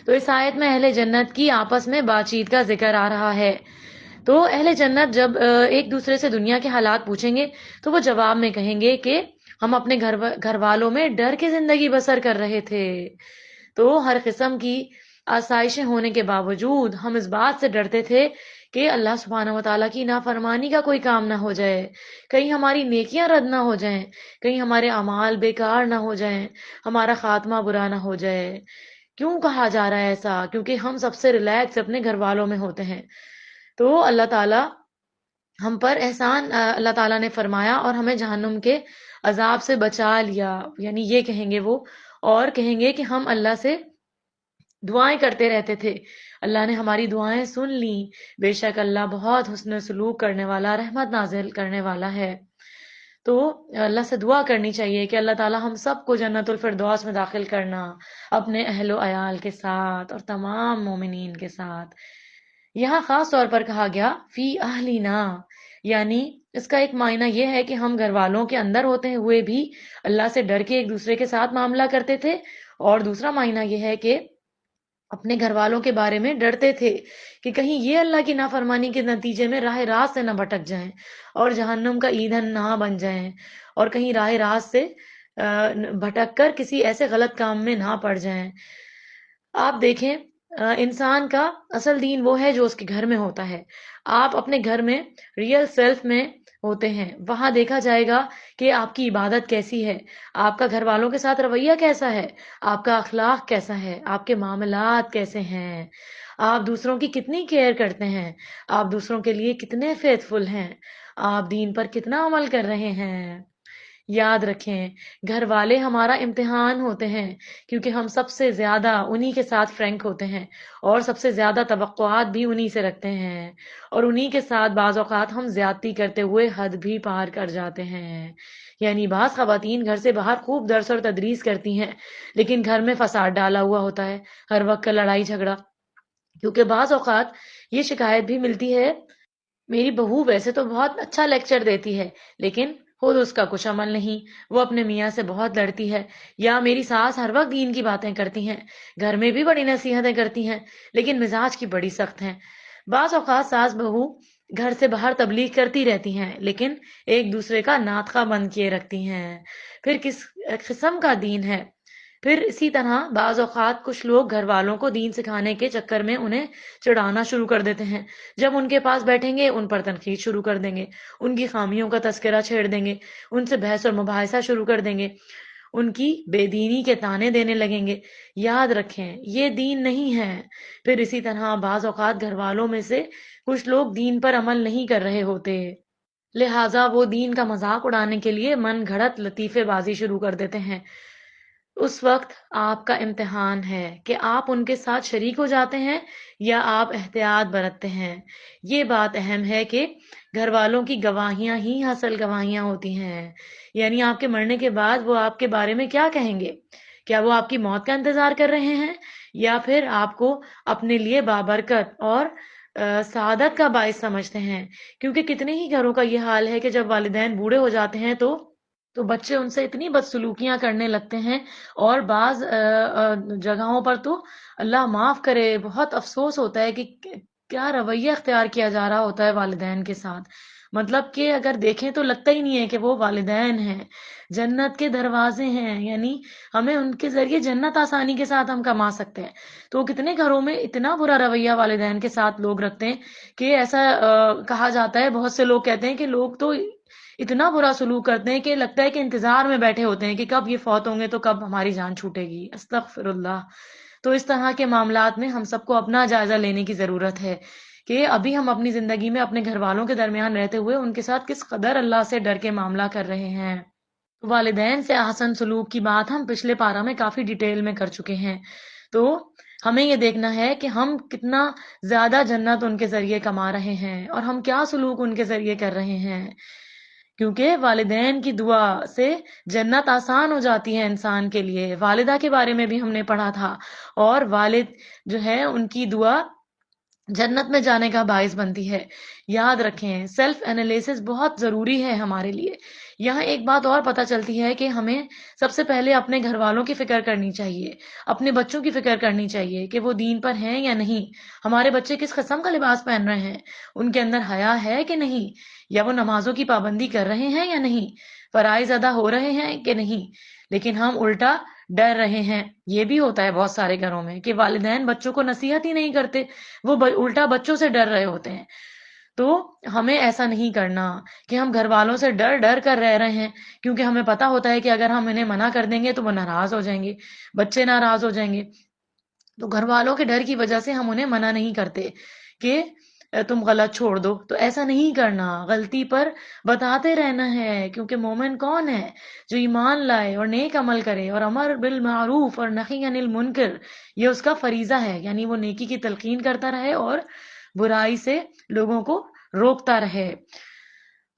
تو اس آیت میں اہل جنت کی آپس میں بات چیت کا ذکر آ رہا ہے۔ تو اہل جنت جب ایک دوسرے سے دنیا کے حالات پوچھیں گے تو وہ جواب میں کہیں گے کہ ہم اپنے گھر والوں میں ڈر کے زندگی بسر کر رہے تھے۔ تو ہر قسم کی آسائشیں ہونے کے باوجود ہم اس بات سے ڈرتے تھے کہ اللہ سبحانہ و تعالیٰ کی نافرمانی کا کوئی کام نہ ہو جائے، کہیں ہماری نیکیاں رد نہ ہو جائیں، کہیں ہمارے اعمال بیکار نہ ہو جائیں، ہمارا خاتمہ برا نہ ہو جائے۔ کیوں کہا جا رہا ہے ایسا؟ کیونکہ ہم سب سے ریلیکس اپنے گھر والوں میں ہوتے ہیں۔ تو اللہ تعالیٰ ہم پر احسان اللہ تعالیٰ نے فرمایا اور ہمیں جہنم کے عذاب سے بچا لیا، یعنی یہ کہیں گے وہ، اور کہیں گے کہ ہم اللہ سے دعائیں کرتے رہتے تھے، اللہ نے ہماری دعائیں سن لیں، بے شک اللہ بہت حسن سلوک کرنے والا، رحمت نازل کرنے والا ہے۔ تو اللہ سے دعا کرنی چاہیے کہ اللہ تعالی ہم سب کو جنت الفردوس میں داخل کرنا، اپنے اہل و عیال کے ساتھ اور تمام مومنین کے ساتھ۔ یہاں خاص طور پر کہا گیا فی اہلینا، یعنی اس کا ایک معنی یہ ہے کہ ہم گھر والوں کے اندر ہوتے ہوئے بھی اللہ سے ڈر کے ایک دوسرے کے ساتھ معاملہ کرتے تھے، اور دوسرا معنی یہ ہے کہ اپنے گھر والوں کے بارے میں ڈرتے تھے کہ کہیں یہ اللہ کی نافرمانی کے نتیجے میں راہ راست سے نہ بھٹک جائیں اور جہنم کا ایندھن نہ بن جائیں، اور کہیں راہ راست سے بھٹک کر کسی ایسے غلط کام میں نہ پڑ جائیں۔ آپ دیکھیں، انسان کا اصل دین وہ ہے جو اس کے گھر میں ہوتا ہے۔ آپ اپنے گھر میں ریئل سیلف میں ہوتے ہیں، وہاں دیکھا جائے گا کہ آپ کی عبادت کیسی ہے، آپ کا گھر والوں کے ساتھ رویہ کیسا ہے، آپ کا اخلاق کیسا ہے، آپ کے معاملات کیسے ہیں، آپ دوسروں کی کتنی کیئر کرتے ہیں، آپ دوسروں کے لیے کتنے فیتھ فل ہیں، آپ دین پر کتنا عمل کر رہے ہیں۔ یاد رکھیں، گھر والے ہمارا امتحان ہوتے ہیں، کیونکہ ہم سب سے زیادہ انہی کے ساتھ فرینک ہوتے ہیں اور سب سے زیادہ توقعات بھی انہی سے رکھتے ہیں، اور انہی کے ساتھ بعض اوقات ہم زیادتی کرتے ہوئے حد بھی پار کر جاتے ہیں۔ یعنی بعض خواتین گھر سے باہر خوب درس اور تدریس کرتی ہیں، لیکن گھر میں فساد ڈالا ہوا ہوتا ہے، ہر وقت کا لڑائی جھگڑا۔ کیونکہ بعض اوقات یہ شکایت بھی ملتی ہے، میری بہو ویسے تو بہت اچھا لیکچر دیتی ہے، لیکن خود اس کا کچھ عمل نہیں، وہ اپنے میاں سے بہت لڑتی ہے، یا میری ساس ہر وقت دین کی باتیں کرتی ہیں، گھر میں بھی بڑی نصیحتیں کرتی ہیں، لیکن مزاج کی بڑی سخت ہیں۔ بعض اوقات ساس بہو گھر سے باہر تبلیغ کرتی رہتی ہیں، لیکن ایک دوسرے کا ناطقہ بند کیے رکھتی ہیں، پھر کس قسم کا دین ہے؟ پھر اسی طرح بعض اوقات کچھ لوگ گھر والوں کو دین سکھانے کے چکر میں انہیں چڑھانا شروع کر دیتے ہیں، جب ان کے پاس بیٹھیں گے ان پر تنقید شروع کر دیں گے، ان کی خامیوں کا تذکرہ چھیڑ دیں گے، ان سے بحث اور مباحثہ شروع کر دیں گے، ان کی بے دینی کے تانے دینے لگیں گے۔ یاد رکھیں، یہ دین نہیں ہے۔ پھر اسی طرح بعض اوقات گھر والوں میں سے کچھ لوگ دین پر عمل نہیں کر رہے ہوتے، لہٰذا وہ دین کا مذاق اڑانے کے لیے من گھڑت لطیفے بازی شروع کر دیتے ہیں۔ اس وقت آپ کا امتحان ہے کہ آپ ان کے ساتھ شریک ہو جاتے ہیں یا آپ احتیاط برتتے ہیں۔ یہ بات اہم ہے کہ گھر والوں کی گواہیاں ہی اصل گواہیاں ہوتی ہیں، یعنی آپ کے مرنے کے بعد وہ آپ کے بارے میں کیا کہیں گے؟ کیا وہ آپ کی موت کا انتظار کر رہے ہیں، یا پھر آپ کو اپنے لیے بابرکت اور سعادت کا باعث سمجھتے ہیں؟ کیونکہ کتنے ہی گھروں کا یہ حال ہے کہ جب والدین بوڑھے ہو جاتے ہیں تو بچے ان سے اتنی بدسلوکیاں کرنے لگتے ہیں، اور بعض جگہوں پر تو اللہ معاف کرے بہت افسوس ہوتا ہے کہ کیا رویہ اختیار کیا جا رہا ہوتا ہے والدین کے ساتھ۔ مطلب کہ اگر دیکھیں تو لگتا ہی نہیں ہے کہ وہ والدین ہیں، جنت کے دروازے ہیں، یعنی ہمیں ان کے ذریعے جنت آسانی کے ساتھ ہم کما سکتے ہیں۔ تو کتنے گھروں میں اتنا برا رویہ والدین کے ساتھ لوگ رکھتے ہیں کہ ایسا کہا جاتا ہے، بہت سے لوگ کہتے ہیں کہ لوگ تو اتنا برا سلوک کرتے ہیں کہ لگتا ہے کہ انتظار میں بیٹھے ہوتے ہیں کہ کب یہ فوت ہوں گے تو کب ہماری جان چھوٹے گی۔ استغفر اللہ۔ تو اس طرح کے معاملات میں ہم سب کو اپنا جائزہ لینے کی ضرورت ہے کہ ابھی ہم اپنی زندگی میں اپنے گھر والوں کے درمیان رہتے ہوئے ان کے ساتھ کس قدر اللہ سے ڈر کے معاملہ کر رہے ہیں۔ والدین سے احسن سلوک کی بات ہم پچھلے پارہ میں کافی ڈیٹیل میں کر چکے ہیں، تو ہمیں یہ دیکھنا ہے کہ ہم کتنا زیادہ جنت ان کے ذریعے کما رہے ہیں اور ہم کیا سلوک ان کے ذریعے کر رہے ہیں، کیونکہ والدین کی دعا سے جنت آسان ہو جاتی ہے انسان کے لیے۔ والدہ کے بارے میں بھی ہم نے پڑھا تھا، اور والد جو ہے ان کی دعا جنت میں جانے کا باعث بنتی ہے۔ یاد رکھیں، سیلف انالیسس بہت ضروری ہے ہمارے لیے۔ یہاں ایک بات اور پتہ چلتی ہے کہ ہمیں سب سے پہلے اپنے گھر والوں کی فکر کرنی چاہیے، اپنے بچوں کی فکر کرنی چاہیے کہ وہ دین پر ہیں یا نہیں، ہمارے بچے کس قسم کا لباس پہن رہے ہیں، ان کے اندر حیا ہے کہ نہیں، یا وہ نمازوں کی پابندی کر رہے ہیں یا نہیں، فرائض ادا ہو رہے ہیں کہ نہیں۔ لیکن ہم الٹا ڈر رہے ہیں۔ یہ بھی ہوتا ہے بہت سارے گھروں میں کہ والدین بچوں کو نصیحت ہی نہیں کرتے، وہ الٹا بچوں سے ڈر رہے ہوتے ہیں۔ تو ہمیں ایسا نہیں کرنا کہ ہم گھر والوں سے ڈر ڈر کر رہ رہے ہیں، کیونکہ ہمیں پتا ہوتا ہے کہ اگر ہم انہیں منع کر دیں گے تو وہ ناراض ہو جائیں گے، بچے ناراض ہو جائیں گے۔ تو گھر والوں کے ڈر کی وجہ سے ہم انہیں منع نہیں کرتے کہ تم غلط چھوڑ دو، تو ایسا نہیں کرنا، غلطی پر بتاتے رہنا ہے، کیونکہ مومن کون ہے؟ جو ایمان لائے اور نیک عمل کرے اور امر بالمعروف اور نہی عن المنکر، یہ اس کا فریضہ ہے، یعنی وہ نیکی کی تلقین کرتا رہے اور برائی سے لوگوں کو روکتا رہے۔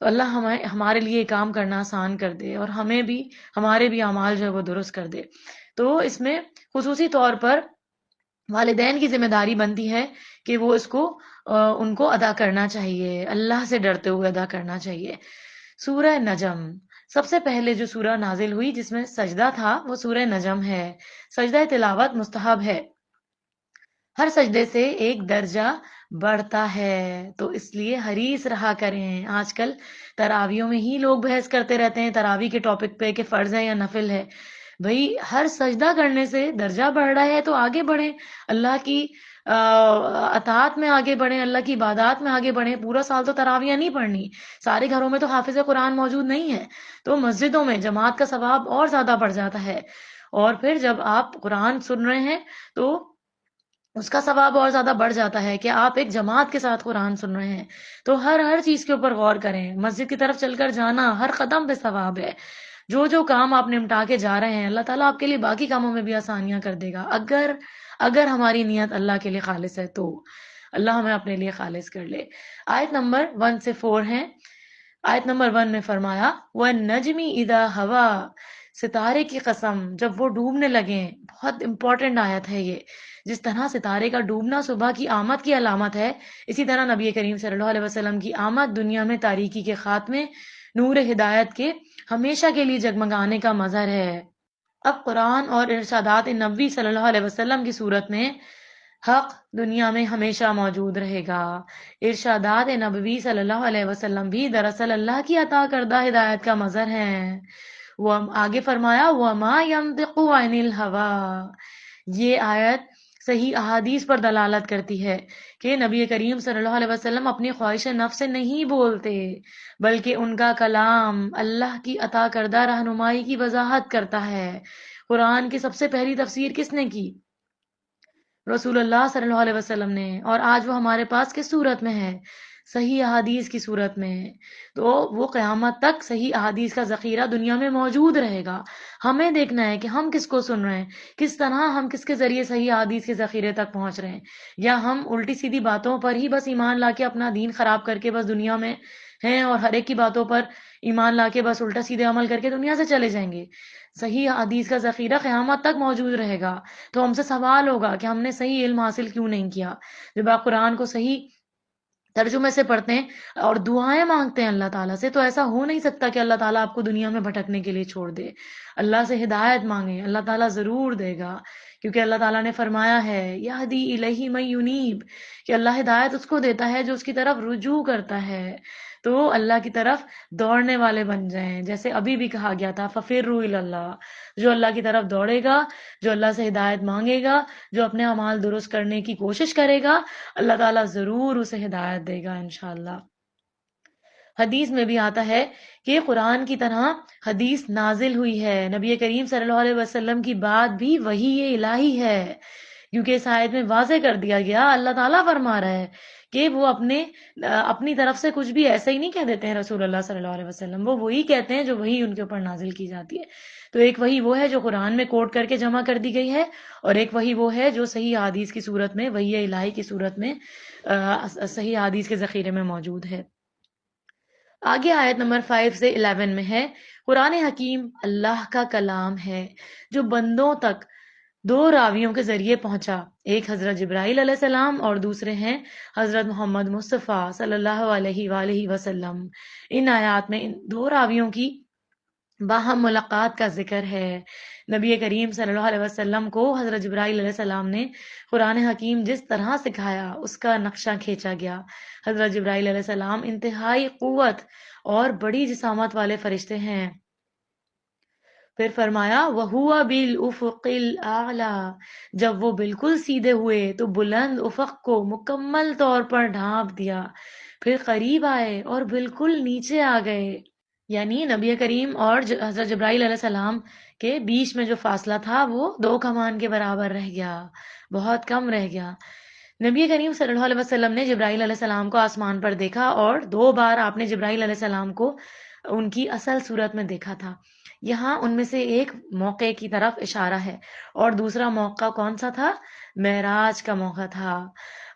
تو اللہ ہمارے لیے یہ کام کرنا آسان کر دے، اور ہمیں بھی ہمارے بھی اعمال جو ہے وہ درست کر دے۔ تو اس میں خصوصی طور پر والدین کی ذمہ داری بنتی ہے کہ وہ اس کو ان کو ادا کرنا چاہیے، اللہ سے ڈرتے ہوئے ادا کرنا چاہیے۔ سورہ نجم، سب سے پہلے جو سورہ نازل ہوئی جس میں سجدہ تھا وہ سورہ نجم ہے۔ سجدہ تلاوت مستحب ہے، ہر سجدے سے ایک درجہ بڑھتا ہے، تو اس لیے حریص رہا کریں۔ آج کل تراویوں میں ہی لوگ بحث کرتے رہتے ہیں تراوی کے ٹاپک پہ کہ فرض ہے یا نفل ہے۔ بھئی ہر سجدہ کرنے سے درجہ بڑھ رہا ہے تو آگے بڑھیں، اللہ کی اطاعت میں آگے بڑھیں، اللہ کی عبادات میں آگے بڑھیں۔ پورا سال تو تراویاں نہیں پڑھنی، سارے گھروں میں تو حافظ قرآن موجود نہیں ہے، تو مسجدوں میں جماعت کا ثواب اور زیادہ بڑھ جاتا ہے، اور پھر جب آپ قرآن سن رہے ہیں تو اس کا ثواب اور زیادہ بڑھ جاتا ہے کہ آپ ایک جماعت کے ساتھ قرآن سن رہے ہیں۔ تو ہر چیز کے اوپر غور کریں، مسجد کی طرف چل کر جانا ہر قدم پہ ثواب ہے۔ جو کام آپ نمٹا کے جا رہے ہیں اللہ تعالیٰ آپ کے لیے باقی کاموں میں بھی آسانیاں کر دے گا، اگر ہماری نیت اللہ کے لیے خالص ہے تو۔ اللہ ہمیں اپنے لیے خالص کر لے۔ آیت نمبر 1 سے 4 ہیں۔ آیت نمبر 1 میں فرمایا وَالنَّجْمِ إِذَا هَوَىٰ، ستارے کی قسم جب وہ ڈوبنے لگیں۔ بہت امپورٹنٹ آیت ہے یہ۔ جس طرح ستارے کا ڈوبنا صبح کی آمد کی علامت ہے، اسی طرح نبی کریم صلی اللہ علیہ وسلم کی آمد دنیا میں تاریکی کے خاتمے، نور ہدایت کے ہمیشہ کے لیے جگمگانے کا مظہر ہے۔ اب قرآن اور ارشادات نبوی صلی اللہ علیہ وسلم کی صورت میں حق دنیا میں ہمیشہ موجود رہے گا۔ ارشادات نبوی صلی اللہ علیہ وسلم بھی دراصل اللہ کی عطا کردہ ہدایت کا مظہر ہیں۔ وہ آگے فرمایا وَمَا يَنطِقُ عَنِ الْهَوَىٰ، یہ آیت صحیح احادیث پر دلالت کرتی ہے کہ نبی کریم صلی اللہ علیہ وسلم اپنی خواہش نفس سے نہیں بولتے، بلکہ ان کا کلام اللہ کی عطا کردہ رہنمائی کی وضاحت کرتا ہے۔ قرآن کی سب سے پہلی تفسیر کس نے کی؟ رسول اللہ صلی اللہ علیہ وسلم نے، اور آج وہ ہمارے پاس کس صورت میں ہے؟ صحیح احادیث کی صورت میں۔ تو وہ قیامت تک صحیح احادیث کا ذخیرہ دنیا میں موجود رہے گا۔ ہمیں دیکھنا ہے کہ ہم کس کو سن رہے ہیں، کس طرح ہم کس کے ذریعے صحیح احادیث کے ذخیرے تک پہنچ رہے ہیں، یا ہم الٹی سیدھی باتوں پر ہی بس ایمان لا کے اپنا دین خراب کر کے بس دنیا میں ہیں، اور ہر ایک کی باتوں پر ایمان لا کے بس الٹا سیدھے عمل کر کے دنیا سے چلے جائیں گے۔ صحیح حدیث کا ذخیرہ قیامت تک موجود رہے گا، تو ہم سے سوال ہوگا کہ ہم نے صحیح علم حاصل کیوں نہیں کیا۔ جب آپ قرآن کو صحیح ترجمے سے پڑھتے ہیں اور دعائیں مانگتے ہیں اللہ تعالیٰ سے، تو ایسا ہو نہیں سکتا کہ اللہ تعالیٰ آپ کو دنیا میں بھٹکنے کے لیے چھوڑ دے۔ اللہ سے ہدایت مانگیں، اللہ تعالیٰ ضرور دے گا، کیونکہ اللہ تعالیٰ نے فرمایا ہے یہدی الیہ من ینیب، کہ اللہ ہدایت اس کو دیتا ہے جو اس کی طرف رجوع کرتا ہے۔ تو اللہ کی طرف دوڑنے والے بن جائیں، جیسے ابھی بھی کہا گیا تھا ففروا الی اللہ، جو اللہ کی طرف دوڑے گا، جو اللہ سے ہدایت مانگے گا، جو اپنے اعمال درست کرنے کی کوشش کرے گا، اللہ تعالیٰ ضرور اسے ہدایت دے گا انشاءاللہ۔ حدیث میں بھی آتا ہے کہ قرآن کی طرح حدیث نازل ہوئی ہے، نبی کریم صلی اللہ علیہ وسلم کی بات بھی وحی الہی ہے، کیونکہ اس آیت میں واضح کر دیا گیا اللہ تعالیٰ فرما رہا ہے کہ وہ اپنی طرف سے کچھ بھی ایسے ہی نہیں کہہ دیتے ہیں رسول اللہ صلی اللہ علیہ وسلم، وہ وہی کہتے ہیں جو وہی ان کے اوپر نازل کی جاتی ہے۔ تو ایک وہی وہ ہے جو قرآن میں کوٹ کر کے جمع کر دی گئی ہے، اور ایک وہی وہ ہے جو صحیح حدیث کی صورت میں، وحی الہی کی صورت میں صحیح حدیث کے ذخیرے میں موجود ہے۔ آگے آیت نمبر 5 سے 11 میں ہے قرآن حکیم اللہ کا کلام ہے جو بندوں تک دو راویوں کے ذریعے پہنچا، ایک حضرت جبرائیل علیہ السلام اور دوسرے ہیں حضرت محمد مصطفیٰ صلی اللہ علیہ وآلہ وسلم۔ ان آیات میں ان دو راویوں کی باہم ملاقات کا ذکر ہے۔ نبی کریم صلی اللہ علیہ وسلم کو حضرت جبرائیل علیہ السلام نے قرآن حکیم جس طرح سکھایا اس کا نقشہ کھینچا گیا۔ حضرت جبرائیل علیہ السلام انتہائی قوت اور بڑی جسامت والے فرشتے ہیں۔ پھر فرمایا وَهُوَ بِالْأُفُقِ الْأَعْلَى، جب وہ بالکل سیدھے ہوئے تو بلند افق کو مکمل طور پر ڈھانپ دیا، پھر قریب آئے اور بالکل نیچے آ گئے، یعنی نبی کریم اور حضرت جبرائیل علیہ السلام کے بیچ میں جو فاصلہ تھا وہ 2 کمان کے برابر رہ گیا، بہت کم رہ گیا۔ نبی کریم صلی اللہ علیہ وسلم نے جبرائیل علیہ السلام کو آسمان پر دیکھا، اور 2 بار آپ نے جبرائیل علیہ السلام کو ان کی اصل صورت میں دیکھا تھا۔ یہاں ان میں سے ایک موقع کی طرف اشارہ ہے، اور دوسرا موقع کون سا تھا؟ معراج کا موقع تھا۔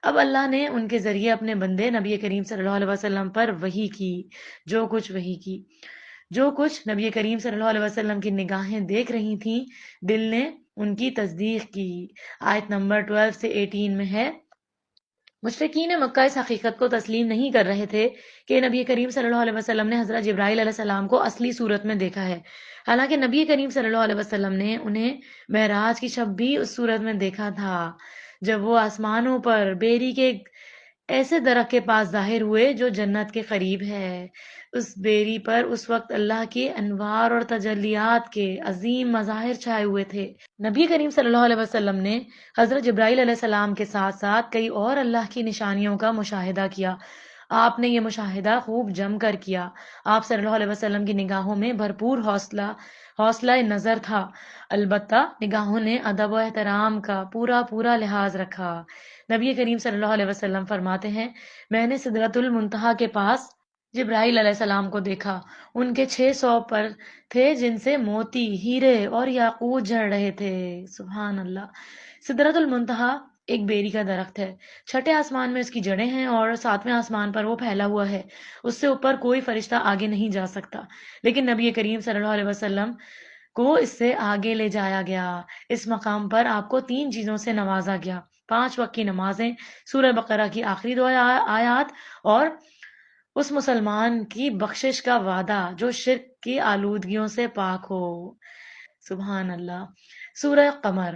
اب اللہ نے ان کے ذریعے اپنے بندے نبی کریم صلی اللہ علیہ وسلم پر وحی کی، جو کچھ وحی کی، جو کچھ نبی کریم صلی اللہ علیہ وسلم کی نگاہیں دیکھ رہی تھیں، دل نے ان کی تصدیق کی۔ آیت نمبر 12 سے 18 میں ہے، مشرکین مکہ اس حقیقت کو تسلیم نہیں کر رہے تھے کہ نبی کریم صلی اللہ علیہ وسلم نے حضرت جبرائیل علیہ السلام کو اصلی صورت میں دیکھا ہے، حالانکہ نبی کریم صلی اللہ علیہ وسلم نے انہیں معراج کی شب بھی اس صورت میں دیکھا تھا، جب وہ آسمانوں پر بیری کے ایسے درخت کے پاس ظاہر ہوئے جو جنت کے قریب ہے۔ اس بیری پر اس وقت اللہ کے انوار اور تجلیات کے عظیم مظاہر چھائے ہوئے تھے۔ نبی کریم صلی اللہ علیہ وسلم نے حضرت جبرائیل علیہ السلام کے ساتھ ساتھ کئی اور اللہ کی نشانیوں کا مشاہدہ کیا۔ آپ نے یہ مشاہدہ خوب جم کر کیا۔ آپ صلی اللہ علیہ وسلم کی نگاہوں میں بھرپور حوصلہ نظر تھا، البتہ نگاہوں نے ادب و احترام کا پورا لحاظ رکھا۔ نبی کریم صلی اللہ علیہ وسلم فرماتے ہیں، میں نے سدرۃ المنتہا کے پاس جبرائیل علیہ السلام کو دیکھا، ان کے 600 پر تھے جن سے موتی، ہیرے اور یاقوت جھڑ رہے تھے۔ سبحان اللہ۔ سدرۃ المنتہا ایک بیری کا درخت ہے، چھٹے آسمان میں اس کی جڑیں ہیں اور 7ویں آسمان پر وہ پھیلا ہوا ہے، اس سے اوپر کوئی فرشتہ آگے نہیں جا سکتا، لیکن نبی کریم صلی اللہ علیہ وسلم کو اس سے آگے لے جایا گیا۔ اس مقام پر آپ کو 3 چیزوں سے نوازا گیا: 5 وقت کی نمازیں، سورہ بقرہ کی آخری 2 آیات، اور اس مسلمان کی بخشش کا وعدہ جو شرک کی آلودگیوں سے پاک ہو۔ سبحان اللہ۔ سورہ قمر،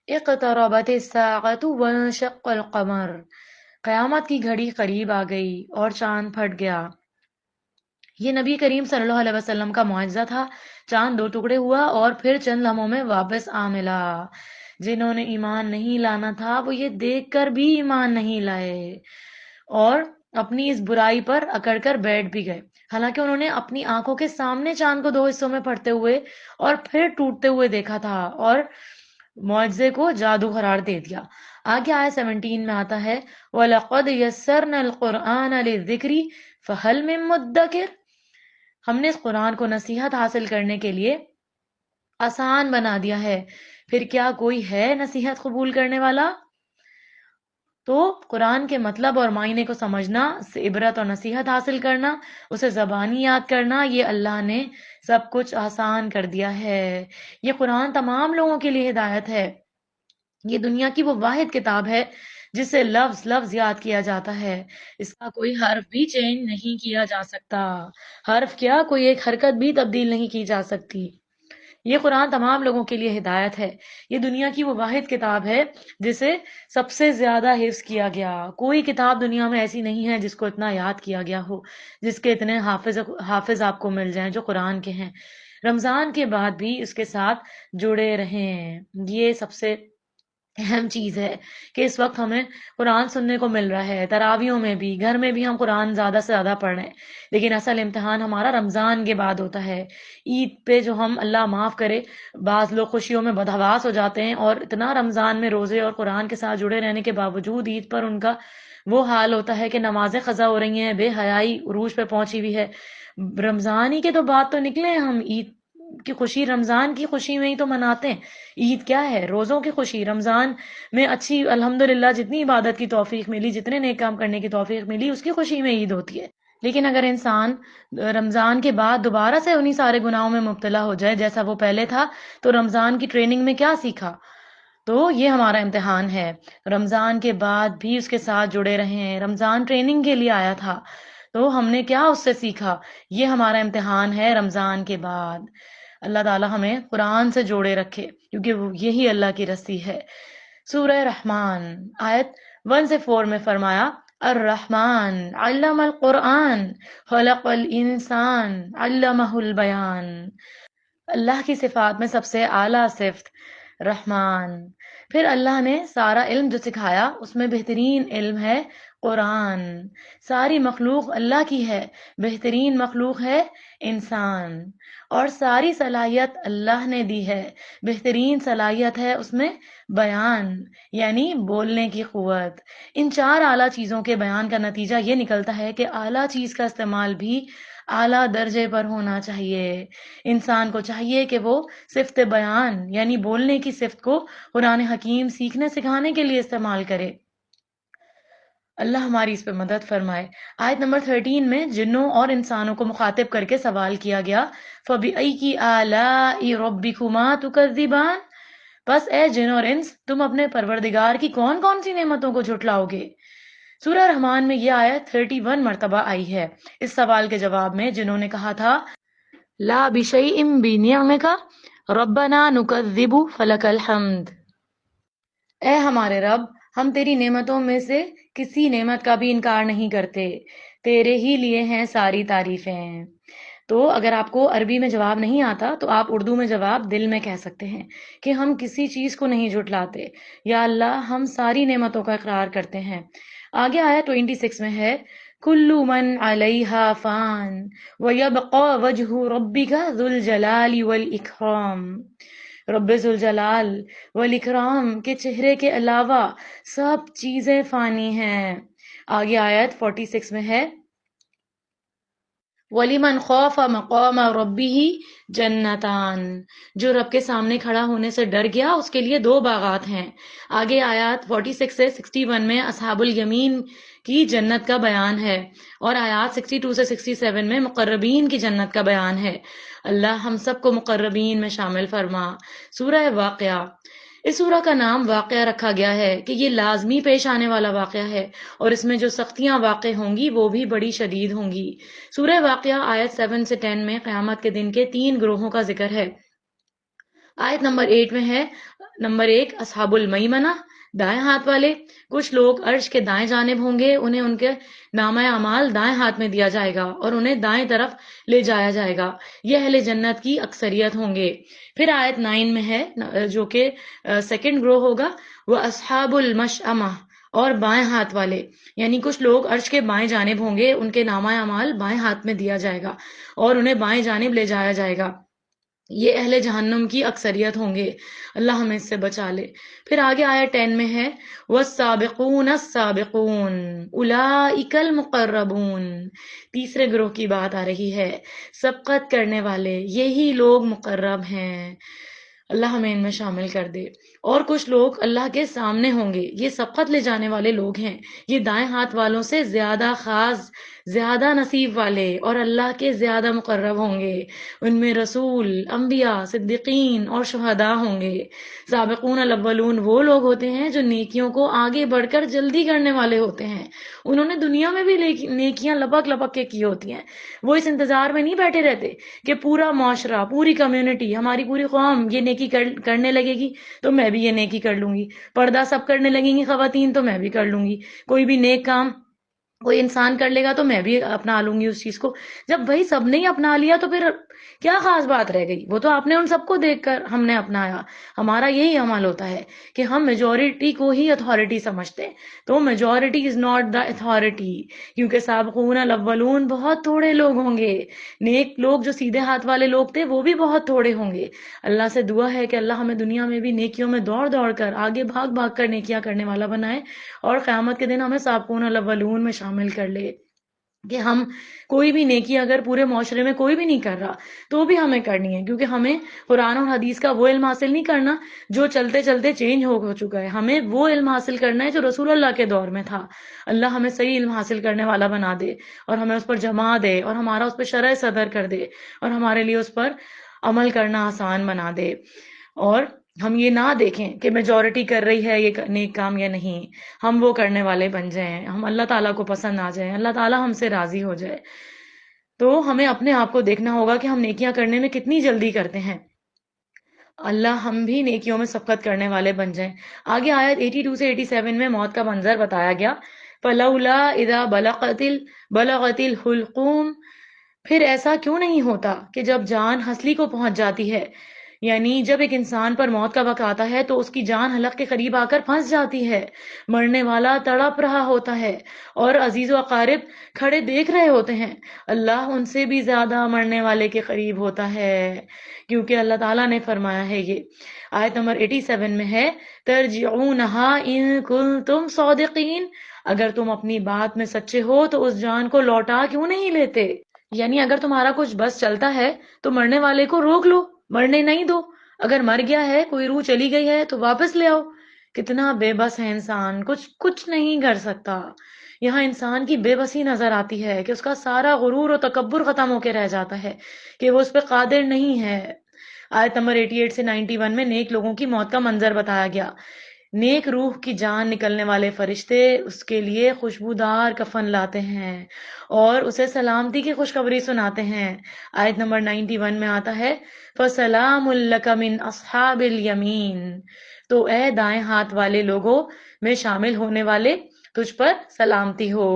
اقتربت الساعۃ وانشق القمر، قیامت کی گھڑی قریب آ گئی اور چاند پھٹ گیا۔ یہ نبی کریم صلی اللہ علیہ وسلم کا معجزہ تھا۔ چاند 2 ٹکڑے ہوا اور پھر چند لمحوں میں واپس آ ملا۔ جنہوں نے ایمان نہیں لانا تھا وہ یہ دیکھ کر بھی ایمان نہیں لائے اور اپنی اس برائی پر اکڑ کر بیٹھ بھی گئے، حالانکہ انہوں نے اپنی آنکھوں کے سامنے چاند کو 2 حصوں میں پھٹتے ہوئے اور پھر ٹوٹتے ہوئے دیکھا تھا اور معجزے کو جادو قرار دے دیا۔ آگے آئے 17 میں آتا ہے، وَلَقَدْ يَسَّرْنَا الْقُرْآنَ لِلذِّكْرِ فَهَلْ مِن مُدَّكِرٍ، ہم نے اس قرآن کو نصیحت حاصل کرنے کے لیے آسان بنا دیا ہے، پھر کیا کوئی ہے نصیحت قبول کرنے والا؟ تو قرآن کے مطلب اور معنی کو سمجھنا، اس سے عبرت اور نصیحت حاصل کرنا، اسے زبانی یاد کرنا، یہ اللہ نے سب کچھ آسان کر دیا ہے۔ یہ قرآن تمام لوگوں کے لیے ہدایت ہے۔ یہ دنیا کی وہ واحد کتاب ہے جسے لفظ لفظ یاد کیا جاتا ہے، اس کا کوئی حرف بھی چینج نہیں کیا جا سکتا، حرف کیا کوئی ایک حرکت بھی تبدیل نہیں کی جا سکتی۔ یہ قرآن تمام لوگوں کے لیے ہدایت ہے۔ یہ دنیا کی وہ واحد کتاب ہے جسے سب سے زیادہ حفظ کیا گیا۔ کوئی کتاب دنیا میں ایسی نہیں ہے جس کو اتنا یاد کیا گیا ہو، جس کے اتنے حافظ آپ کو مل جائیں جو قرآن کے ہیں۔ رمضان کے بعد بھی اس کے ساتھ جڑے رہیں، یہ سب سے اہم چیز ہے کہ اس وقت ہمیں قرآن سننے کو مل رہا ہے، تراویوں میں بھی، گھر میں بھی ہم قرآن زیادہ سے زیادہ پڑھ رہے ہیں، لیکن اصل امتحان ہمارا رمضان کے بعد ہوتا ہے۔ عید پہ جو ہم، اللہ معاف کرے، بعض لوگ خوشیوں میں بدحواس ہو جاتے ہیں اور اتنا رمضان میں روزے اور قرآن کے ساتھ جڑے رہنے کے باوجود عید پر ان کا وہ حال ہوتا ہے کہ نمازیں قضا ہو رہی ہیں، بے حیائی عروج پہ پہنچی ہوئی ہے۔ رمضان ہی کے تو بعد تو نکلے ہیں ہم، عید کی خوشی رمضان کی خوشی میں ہی تو مناتے ہیں۔ عید کیا ہے؟ روزوں کی خوشی۔ رمضان میں اچھی الحمدللہ جتنی عبادت کی توفیق ملی، جتنے نیک کام کرنے کی توفیق ملی، اس کی خوشی میں عید ہوتی ہے۔ لیکن اگر انسان رمضان کے بعد دوبارہ سے انہی سارے گناہوں میں مبتلا ہو جائے جیسا وہ پہلے تھا، تو رمضان کی ٹریننگ میں کیا سیکھا؟ تو یہ ہمارا امتحان ہے۔ رمضان کے بعد بھی اس کے ساتھ جڑے رہیں۔ رمضان ٹریننگ کے لیے آیا تھا، تو ہم نے کیا اس سے سیکھا؟ یہ ہمارا امتحان ہے رمضان کے بعد۔ اللہ تعالی ہمیں قرآن سے جوڑے رکھے، کیونکہ یہی اللہ کی رسی ہے۔ سورہ رحمان، آیت 1 سے 4 میں فرمایا، الرحمن علم القرآن خلق الانسان علمہ البیان۔ اللہ کی صفات میں سب سے اعلیٰ صفت رحمان۔ پھر اللہ نے سارا علم جو سکھایا اس میں بہترین علم ہے قرآن۔ ساری مخلوق اللہ کی ہے، بہترین مخلوق ہے انسان، اور ساری صلاحیت اللہ نے دی ہے، بہترین صلاحیت ہے اس میں بیان، یعنی بولنے کی قوت۔ ان 4 اعلیٰ چیزوں کے بیان کا نتیجہ یہ نکلتا ہے کہ اعلیٰ چیز کا استعمال بھی اعلیٰ درجے پر ہونا چاہیے۔ انسان کو چاہیے کہ وہ صفت بیان یعنی بولنے کی صفت کو قرآن حکیم سیکھنے سکھانے کے لیے استعمال کرے۔ اللہ ہماری اس پہ مدد فرمائے۔ آیت نمبر 13 میں جنوں اور انسانوں کو مخاطب کر کے سوال کیا گیا، فَبِأَيِّ آلَاءِ رَبِّكُمَا تُكَذِّبَانِ، بس اے جن اور انس تم اپنے پروردگار کی کون کون سی نعمتوں کو جھٹلاؤ گے؟ سورہ رحمان میں یہ آیت 31 مرتبہ آئی ہے۔ اس سوال کے جواب میں جنہوں نے کہا تھا لا بشیء بنعمک ربنا نکذب فلک الحمد، اے ہمارے رب ہم تیری نعمتوں میں سے کسی نعمت کا بھی انکار نہیں کرتے، تیرے ہی لیے ہیں ساری تعریفیں۔ تو اگر آپ کو عربی میں جواب نہیں آتا تو آپ اردو میں جواب دل میں کہہ سکتے ہیں کہ ہم کسی چیز کو نہیں جھٹلاتے، یا اللہ ہم ساری نعمتوں کا اقرار کرتے ہیں۔ آگے آیا 26 میں ہے کل من علیہا فان ویبقا وجہ ربک ذو الجلال والاکرام، رب ذوالجلال والاکرام کے چہرے کے علاوہ سب چیزیں فانی ہیں۔ آگے آیت 46 میں ہے وَلِمَنْ خَافَ مَقَامَ رَبِّهِ جَنَّتَانِ، جو رب کے سامنے کھڑا ہونے سے ڈر گیا اس کے لیے 2 باغات ہیں۔ آگے آیات 46 سے 61 میں اصحاب الیمین کی جنت کا بیان ہے، اور آیات 62 سے 67 میں مقربین کی جنت کا بیان ہے۔ اللہ ہم سب کو مقربین میں شامل فرما۔ سورہ واقعہ، اس سورہ کا نام واقعہ رکھا گیا ہے کہ یہ لازمی پیش آنے والا واقعہ ہے، اور اس میں جو سختیاں واقع ہوں گی وہ بھی بڑی شدید ہوں گی۔ سورہ واقعہ آیت 7 سے 10 میں قیامت کے دن کے 3 گروہوں کا ذکر ہے۔ آیت نمبر 8 میں ہے نمبر 1 اصحاب المیمنہ، دائیں ہاتھ والے، کچھ لوگ عرش کے دائیں جانب ہوں گے، انہیں ان کے نامہ اعمال دائیں ہاتھ میں دیا جائے گا اور انہیں دائیں طرف لے جایا جائے گا، یہ اہل جنت کی اکثریت ہوں گے۔ پھر آیت 9 میں ہے جو کہ سیکنڈ گروہ ہوگا، وہ اصحاب المشأمہ، اور بائیں ہاتھ والے، یعنی کچھ لوگ عرش کے بائیں جانب ہوں گے، ان کے نامہ اعمال بائیں ہاتھ میں دیا جائے گا اور انہیں بائیں جانب لے جایا جائے گا، یہ اہل جہنم کی اکثریت ہوں گے، اللہ ہمیں اس سے بچا لے۔ پھر آگے آیا 10 میں ہے وَالسَّابِقُونَ السَّابِقُونَ أُولَئِكَ الْمُقَرَّبُونَ، تیسرے گروہ کی بات آ رہی ہے، سبقت کرنے والے، یہی لوگ مقرب ہیں، اللہ ہمیں ان میں شامل کر دے۔ اور کچھ لوگ اللہ کے سامنے ہوں گے، یہ سبقت لے جانے والے لوگ ہیں، یہ دائیں ہاتھ والوں سے زیادہ خاص، زیادہ نصیب والے اور اللہ کے زیادہ مقرب ہوں گے، ان میں رسول، انبیاء، صدیقین اور شہداء ہوں گے۔ سابقون الاولون وہ لوگ ہوتے ہیں جو نیکیوں کو آگے بڑھ کر جلدی کرنے والے ہوتے ہیں، انہوں نے دنیا میں بھی نیکیاں لپک لپک کے کی ہوتی ہیں، وہ اس انتظار میں نہیں بیٹھے رہتے کہ پورا معاشرہ، پوری کمیونٹی، ہماری پوری قوم یہ نیکی کرنے لگے گی تو میں بھی یہ نیکی کر لوں گی، پردہ سب کرنے لگیں گی خواتین تو میں بھی کر لوں گی، کوئی بھی نیک کام کوئی انسان کر لے گا تو میں بھی اپنا لوں گی اس چیز کو۔ جب بھائی سب نے ہی اپنا لیا تو پھر کیا خاص بات رہ گئی؟ وہ تو آپ نے ان سب کو دیکھ کر ہم نے اپنایا۔ ہمارا یہی عمل ہوتا ہے کہ ہم میجورٹی کو ہی اتھارٹی سمجھتے ہیں، تو majority is not the authority, کیونکہ سابقون الاولون بہت تھوڑے لوگ ہوں گے، نیک لوگ جو سیدھے ہاتھ والے لوگ تھے وہ بھی بہت تھوڑے ہوں گے۔ اللہ سے دعا ہے کہ اللہ ہمیں دنیا میں بھی نیکیوں میں دوڑ دوڑ کر، آگے بھاگ بھاگ کر نیکیاں کرنے والا بنائے، اور قیامت کے دن ہمیں سابقون الاولون میں شامل کر لے، کہ ہم کوئی بھی نیکی اگر پورے معاشرے میں کوئی بھی نہیں کر رہا تو بھی ہمیں کرنی ہے، کیونکہ ہمیں قرآن اور حدیث کا وہ علم حاصل نہیں کرنا جو چلتے چلتے چینج ہو چکا ہے، ہمیں وہ علم حاصل کرنا ہے جو رسول اللہ کے دور میں تھا۔ اللہ ہمیں صحیح علم حاصل کرنے والا بنا دے اور ہمیں اس پر جما دے اور ہمارا اس پہ شرح صدر کر دے اور ہمارے لیے اس پر عمل کرنا آسان بنا دے، اور ہم یہ نہ دیکھیں کہ میجورٹی کر رہی ہے یہ نیک کام یا نہیں، ہم وہ کرنے والے بن جائیں، ہم اللہ تعالیٰ کو پسند آ جائیں، اللہ تعالیٰ ہم سے راضی ہو جائے۔ تو ہمیں اپنے آپ کو دیکھنا ہوگا کہ ہم نیکیاں کرنے میں کتنی جلدی کرتے ہیں، اللہ ہم بھی نیکیوں میں سبقت کرنے والے بن جائیں۔ آگے آیت 82 سے 87 میں موت کا منظر بتایا گیا، فَلَوْلَا إِذَا بَلَغَتِ الْحُلْقُومَ، پھر ایسا کیوں نہیں ہوتا کہ جب جان ہنسلی کو پہنچ جاتی ہے، یعنی جب ایک انسان پر موت کا وقت آتا ہے تو اس کی جان حلق کے قریب آ کر پھنس جاتی ہے، مرنے والا تڑپ رہا ہوتا ہے اور عزیز و اقارب کھڑے دیکھ رہے ہوتے ہیں، اللہ ان سے بھی زیادہ مرنے والے کے قریب ہوتا ہے، کیونکہ اللہ تعالیٰ نے فرمایا ہے یہ۔ آیت نمبر 87 میں ہے ترجعونها ان کنتم صادقین، اگر تم اپنی بات میں سچے ہو تو اس جان کو لوٹا کیوں نہیں لیتے؟ یعنی اگر تمہارا کچھ بس چلتا ہے تو مرنے والے کو روک لو، مرنے نہیں دو، اگر مر گیا ہے کوئی روح چلی گئی ہے تو واپس لے آؤ۔ کتنا بے بس ہے انسان، کچھ نہیں کر سکتا، یہاں انسان کی بے بسی نظر آتی ہے کہ اس کا سارا غرور و تکبر ختم ہو کے رہ جاتا ہے کہ وہ اس پہ قادر نہیں ہے۔ آیت نمبر 88 سے 91 میں نیک لوگوں کی موت کا منظر بتایا گیا۔ نیک روح کی جان نکلنے والے فرشتے اس کے لیے خوشبودار کفن لاتے ہیں اور اسے سلامتی کی خوشخبری سناتے ہیں۔ آیت نمبر 91 میں آتا ہے فَسَلَامٌ لَكَ مِنْ أَصْحَابِ الْيَمِينَ، تو اے دائیں ہاتھ والے لوگوں میں شامل ہونے والے تجھ پر سلامتی ہو۔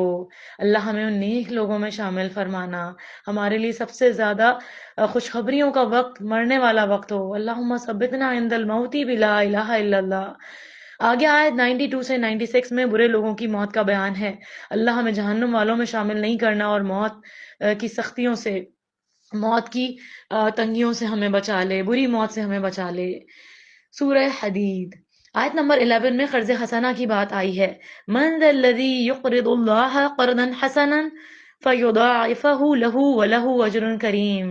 اللہ ہمیں ان نیک لوگوں میں شامل فرمانا۔ ہمارے لیے سب سے زیادہ خوشخبریوں کا وقت مرنے والا وقت ہو۔ اللہم ثبتنا عند الموت بلا الہ الا اللہ۔ آگے آیت 92 سے 96 میں برے لوگوں کی موت کا بیان ہے۔ اللہ ہمیں جہنم والوں میں شامل نہیں کرنا اور موت کی سختیوں سے، موت کی تنگیوں سے ہمیں بچا لے، بری موت سے ہمیں بچا لے۔ سورہ حدید آیت نمبر 11 میں قرض حسنہ کی بات آئی ہے۔ من ذا الذی یقرض اللہ قرضا حسنا فیضاعفہ لہ ولہ اجر کریم،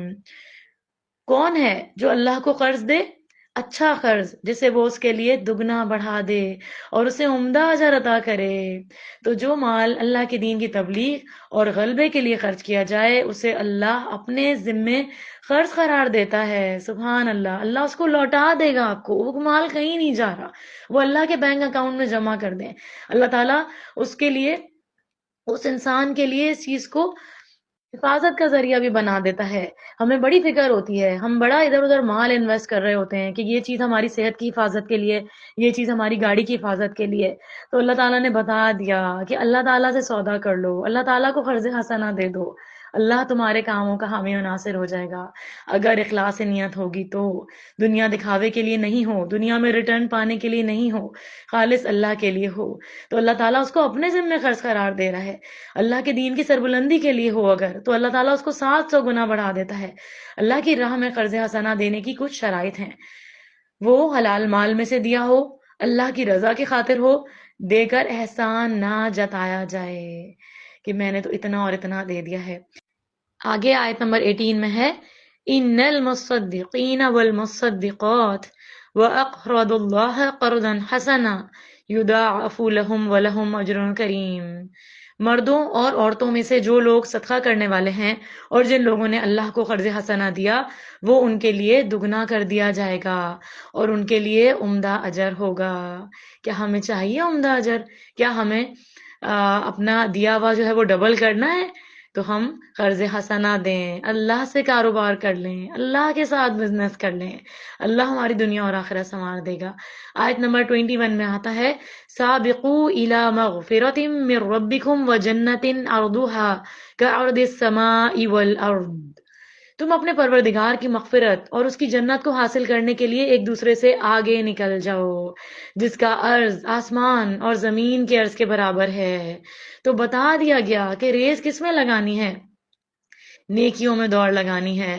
کون ہے جو اللہ کو قرض دے اچھا قرض جسے وہ اس کے لیے دگنا بڑھا دے اور اسے عمدہ اجر عطا کرے۔ تو جو مال اللہ کے دین کی تبلیغ اور غلبے کے لیے خرچ کیا جائے اسے اللہ اپنے ذمے قرض قرار دیتا ہے۔ سبحان اللہ، اللہ اس کو لوٹا دے گا آپ کو، وہ مال کہیں نہیں جا رہا، وہ اللہ کے بینک اکاؤنٹ میں جمع کر دیں۔ اللہ تعالیٰ اس کے لیے، اس انسان کے لیے اس چیز کو حفاظت کا ذریعہ بھی بنا دیتا ہے۔ ہمیں بڑی فکر ہوتی ہے، ہم بڑا ادھر ادھر مال انویسٹ کر رہے ہوتے ہیں کہ یہ چیز ہماری صحت کی حفاظت کے لیے، یہ چیز ہماری گاڑی کی حفاظت کے لیے، تو اللہ تعالیٰ نے بتا دیا کہ اللہ تعالیٰ سے سودا کر لو، اللہ تعالیٰ کو قرض حسنہ دے دو، اللہ تمہارے کاموں کا حامی و ناصر ہو جائے گا۔ اگر اخلاص نیت ہوگی تو، دنیا دکھاوے کے لیے نہیں ہو، دنیا میں ریٹرن پانے کے لیے نہیں ہو، خالص اللہ کے لیے ہو، تو اللہ تعالیٰ اس کو اپنے ذمے قرض قرار دے رہا ہے۔ اللہ کے دین کی سربلندی کے لیے ہو اگر، تو اللہ تعالیٰ اس کو 700 گنا بڑھا دیتا ہے۔ اللہ کی راہ میں قرض حسنہ دینے کی کچھ شرائط ہیں۔ وہ حلال مال میں سے دیا ہو، اللہ کی رضا کی خاطر ہو، دے کر احسان نہ جتایا جائے کہ میں نے تو اتنا اور اتنا دے دیا ہے۔ آگے آیت نمبر 18 میں ہے ان المصدقین والمصدقات واقرضوا اللہ قرضا حسنا یضاعف لهم ولهم اجر کریم، مردوں اور عورتوں میں سے جو لوگ صدقہ کرنے والے ہیں اور جن لوگوں نے اللہ کو قرض حسنہ دیا وہ ان کے لیے دگنا کر دیا جائے گا اور ان کے لیے عمدہ اجر ہوگا۔ کیا ہمیں چاہیے عمدہ اجر؟ کیا ہمیں اپنا دیا ہوا جو ہے وہ ڈبل کرنا ہے؟ تو ہم قرض حسنہ دیں، اللہ سے کاروبار کر لیں، اللہ کے ساتھ بزنس کر لیں، اللہ ہماری دنیا اور آخرت سنوار دے گا۔ آیت نمبر 21 میں آتا ہے سابقوا الی مغفرۃ من ربکم وجنۃ عرضها کعرض السماء والارض، تم اپنے پروردگار کی مغفرت اور اس کی جنت کو حاصل کرنے کے لیے ایک دوسرے سے آگے نکل جاؤ جس کا عرض آسمان اور زمین کے عرض کے برابر ہے۔ تو بتا دیا گیا کہ ریس کس میں لگانی ہے، نیکیوں میں دوڑ لگانی ہے،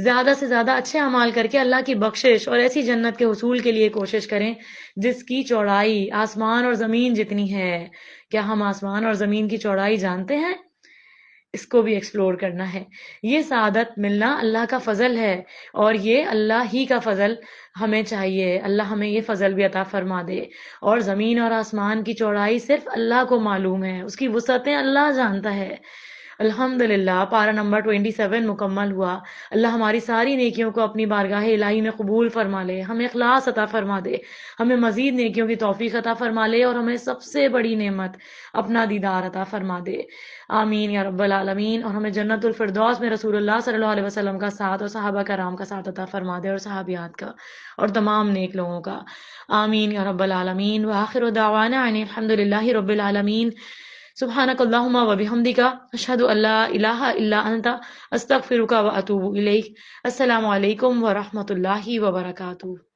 زیادہ سے زیادہ اچھے اعمال کر کے اللہ کی بخشش اور ایسی جنت کے حصول کے لیے کوشش کریں جس کی چوڑائی آسمان اور زمین جتنی ہے۔ کیا ہم آسمان اور زمین کی چوڑائی جانتے ہیں؟ اس کو بھی ایکسپلور کرنا ہے۔ یہ سعادت ملنا اللہ کا فضل ہے اور یہ اللہ ہی کا فضل ہمیں چاہیے، اللہ ہمیں یہ فضل بھی عطا فرما دے۔ اور زمین اور آسمان کی چوڑائی صرف اللہ کو معلوم ہے، اس کی وسعتیں اللہ جانتا ہے۔ الحمدللہ پارہ نمبر 27 مکمل ہوا۔ اللہ ہماری ساری نیکیوں کو اپنی بارگاہ الہی میں قبول فرما لے، ہمیں اخلاص عطا فرما دے، ہمیں مزید نیکیوں کی توفیق عطا فرما لے اور ہمیں سب سے بڑی نعمت اپنا دیدار عطا فرما دے، آمین یا رب العالمین۔ اور ہمیں جنت الفردوس میں رسول اللہ صلی اللہ علیہ وسلم کا ساتھ اور صحابہ کرام کا ساتھ عطا فرما دے اور صحابیات کا اور تمام نیک لوگوں کا، آمین یا رب العالمین۔ وآخر دعوانا ان الحمدللہ رب العالمین۔ سبحانک اللہم و بحمدک اشہد ان لا الہ الا انت استغفرک و اتوب الیک۔ السلام علیکم ورحمۃ اللہ وبرکاتہ۔